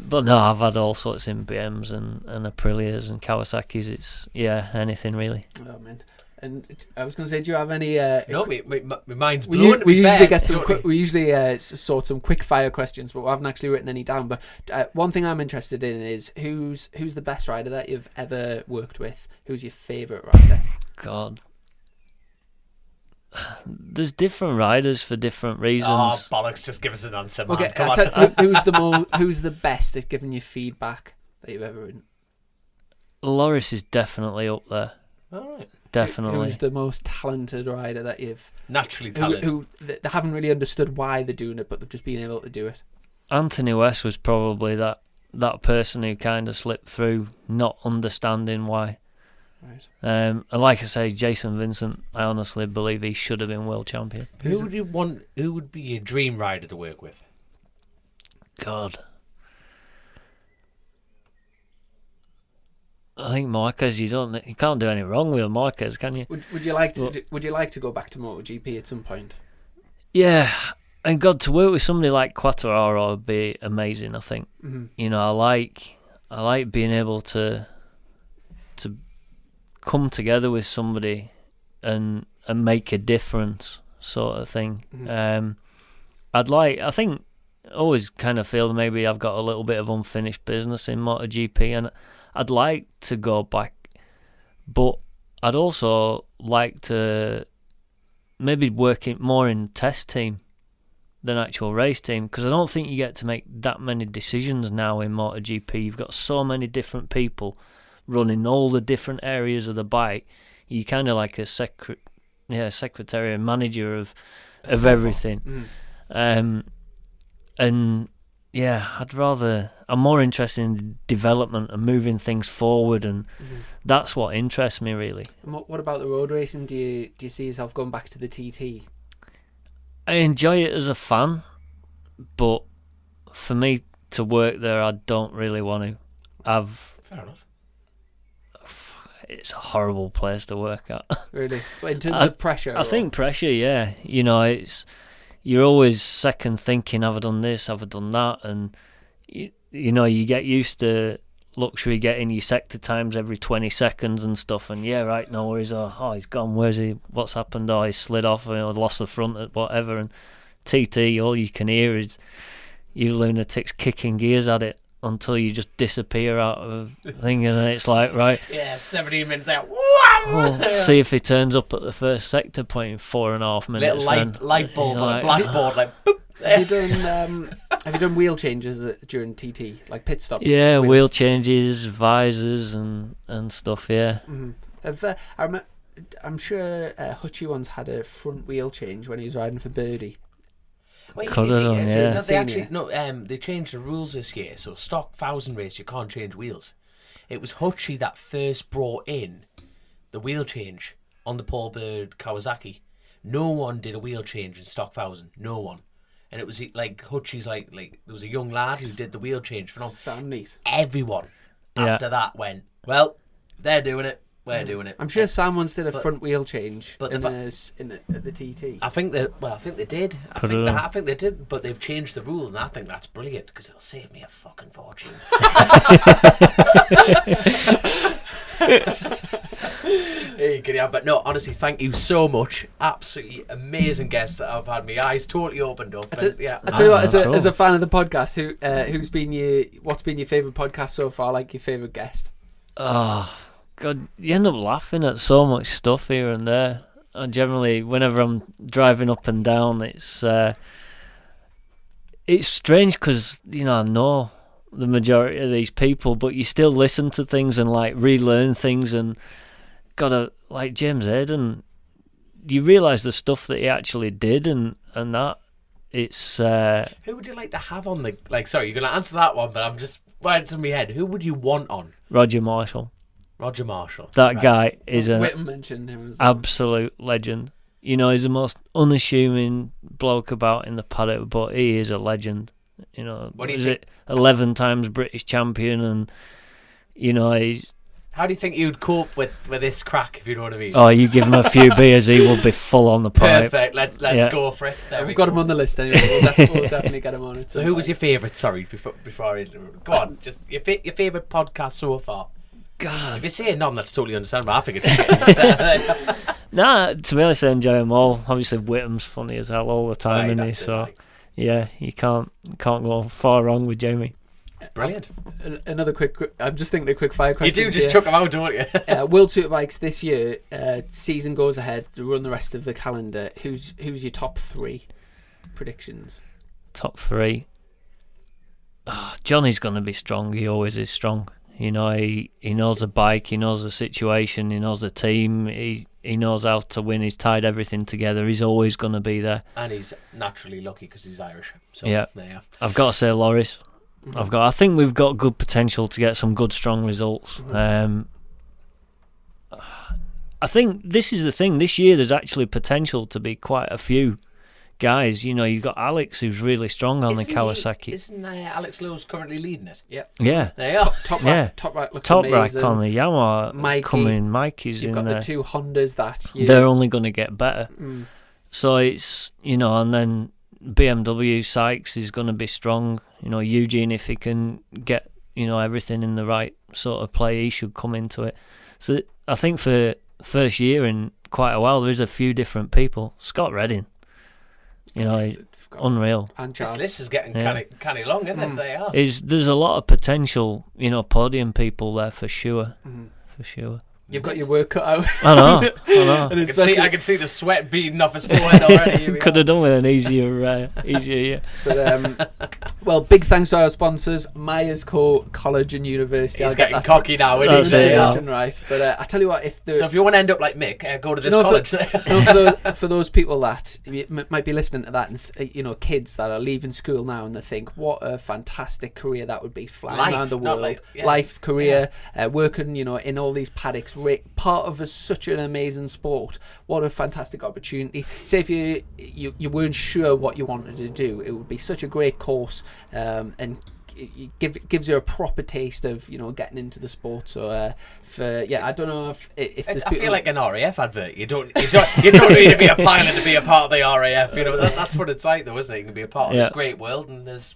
But no, I've had all sorts in BMs and Aprilias and Kawasaki's. It's, yeah, anything really. Oh, man. And I was going to say, do you have any... no, my mind's blown. We usually sort some quick fire questions, but we haven't actually written any down. But one thing I'm interested in is who's the best rider that you've ever worked with? Who's your favourite rider? God. There's different riders for different reasons. Oh, bollocks, just give us an answer, man. Okay, Come on. who's the best at giving you feedback that you've ever ridden? Loris is definitely up there. All right. Definitely. Who's the most talented rider that you've... Naturally talented. Who they haven't really understood why they're doing it, but they've just been able to do it? Anthony West was probably that person who kind of slipped through, not understanding why. Right. And like I say, Jason Vincent, I honestly believe he should have been world champion. Who would be your dream rider to work with? God. I think Marquez, you can't do any wrong with Marquez, can you? Would you like to go back to MotoGP at some point? Yeah, and God, to work with somebody like Quartararo would be amazing. I think. Mm-hmm. You know, I like being able to come together with somebody and make a difference, sort of thing. Mm-hmm. I think I always kind of feel maybe I've got a little bit of unfinished business in MotoGP, and I'd like to go back, but I'd also like to maybe work more in test team than actual race team, because I don't think you get to make that many decisions now in MotoGP. You've got so many different people running all the different areas of the bike. You're kind of like a secretary and manager of everything. And yeah, I'm more interested in development and moving things forward, and that's what interests me really. And what about the road racing? Do you see yourself going back to the TT? I enjoy it as a fan, but for me to work there, I don't really want to. Fair enough. It's a horrible place to work at. Really? But in terms of pressure? I think pressure, yeah. You know, you're always second thinking, have I done this, have I done that? And, you know, you get used to luxury getting your sector times every 20 seconds and stuff, and yeah, right, no worries, oh, he's gone, where's he, what's happened, oh, he's slid off, or lost the front, whatever, and TT, all you can hear is you lunatics kicking gears at it until you just disappear out of the thing, and then it's like, right, yeah, 17 minutes out, well, see if he turns up at the first sector point in 4.5 minutes. Little light bulb on a like, blackboard, like boop. Have you done wheel changes during TT, like pit stop? Yeah, wheels? wheel changes, visors, and stuff. Yeah. Mm-hmm. I'm sure Hutchie once had a front wheel change when he was riding for Birdie. Well, Could have done, yeah. They changed the rules this year. So stock 1,000 race, you can't change wheels. It was Hutchie that first brought in the wheel change on the Paul Bird Kawasaki. No one did a wheel change in stock 1,000. No one. And it was like Hutchie's like there was a young lad who did the wheel change for them. Sound neat. Everyone after that went, well, they're doing it. We're doing it. I'm sure Sam once did a front wheel change at the TT. I think they did. I think they did, but they've changed the rule, and I think that's brilliant because it'll save me a fucking fortune. But no, honestly, thank you so much. Absolutely amazing guest that I've had. My eyes totally opened up. I tell you what, as a fan of the podcast, what's been your favourite podcast so far? Like your favourite guest? Oh God, you end up laughing at so much stuff here and there. And generally, whenever I'm driving up and down, it's strange because I know the majority of these people, but you still listen to things and like relearn things, and like James Hayden, you realise the stuff that he actually did and that. It's who would you like to have on the sorry, you're gonna answer that one, but I'm just right in my head. Who would you want on? Roger Marshall. That guy is an mentioned him as absolute legend. He's the most unassuming bloke about in the paddock, but he is a legend. What do you think? 11 times British champion, and he's. How do you think you'd cope with this crack, if you know what I mean? Oh, you give him a few beers, he will be full on the pipe. Perfect. Let's go for it. We've got him on the list anyway. We'll definitely get him on it. So, who was your favourite? Sorry, before I go on, just your favourite podcast so far. God, if you say none, that's totally understandable. I think it's nah, to be honest, I enjoy them all. Obviously, Whittam's funny as hell all the time, isn't he? So, yeah, you can't go far wrong with Jamie. Brilliant. Another quick. I'm just thinking of quick fire questions. You do just chuck them out, don't you? World Superbikes this year. Season goes ahead to run the rest of the calendar. Who's your top 3 predictions? Top 3. Johnny's going to be strong. He always is strong. He knows the bike, he knows the situation, he knows the team, he knows how to win. He's tied everything together. He's always going to be there. And he's naturally lucky because he's Irish. So, yeah. I've got to say Loris. Mm-hmm. I think we've got good potential to get some good, strong results. Mm-hmm. I think this is the thing. This year there's actually potential to be quite a few guys. You've got Alex, who's really strong on the Kawasaki. Isn't Alex Lewis currently leading it? Yep. Yeah. There you are. Top rack looks top amazing. rack on the Yamaha. Mikey's You've got the 2 Hondas that they're only going to get better. Mm. So it's and then BMW Sykes is going to be strong. Eugene, if he can get everything in the right sort of play, he should come into it. So I think for first year in quite a while, there is a few different people. Scott Redding. Unreal. And this is getting canny long, isn't it? They are. There's a lot of potential, podium people there for sure. Mm-hmm. For sure. You've got your work cut out. I know. I can see the sweat beading off his forehead already. Could have done with an easier year. But well, big thanks to our sponsors, Myers Co. College and University. He's getting cocky now, isn't he? Right. But I tell you what, if you want to end up like Mick, go to this college. For those people that might be listening to that, and kids that are leaving school now, and they think, what a fantastic career that would be, flying around the world, life, career, working, in all these paddocks. Part of such an amazing sport. What a fantastic opportunity. Say if you weren't sure what you wanted to do, it would be such a great course, and it gives you a proper taste of getting into the sport. So I don't know if there's I feel like an RAF advert. You don't need to be a pilot to be a part of the RAF. That's what it's like, though, isn't it? You can be a part of this great world, and there's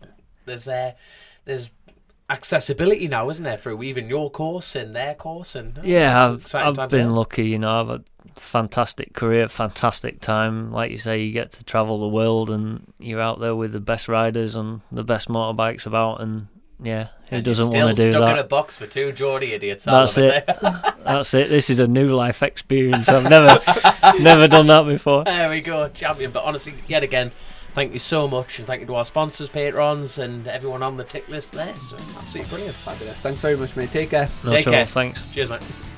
there's accessibility now, isn't there, through even your course and their course, and I've been lucky, you know. I've had a fantastic career, fantastic time. Like you say, you get to travel the world, and you're out there with the best riders and the best motorbikes about, and who doesn't want to do stuck that? In a box for two Geordie idiots. That's it. That's it. This is a new life experience. I've never done that before. There we go, champion. But honestly, yet again, thank you so much, and thank you to our sponsors, patrons, and everyone on the tick list there. So absolutely brilliant. Fabulous. Thanks very much, mate. Take care. No Take trouble. care. Thanks. Cheers, mate.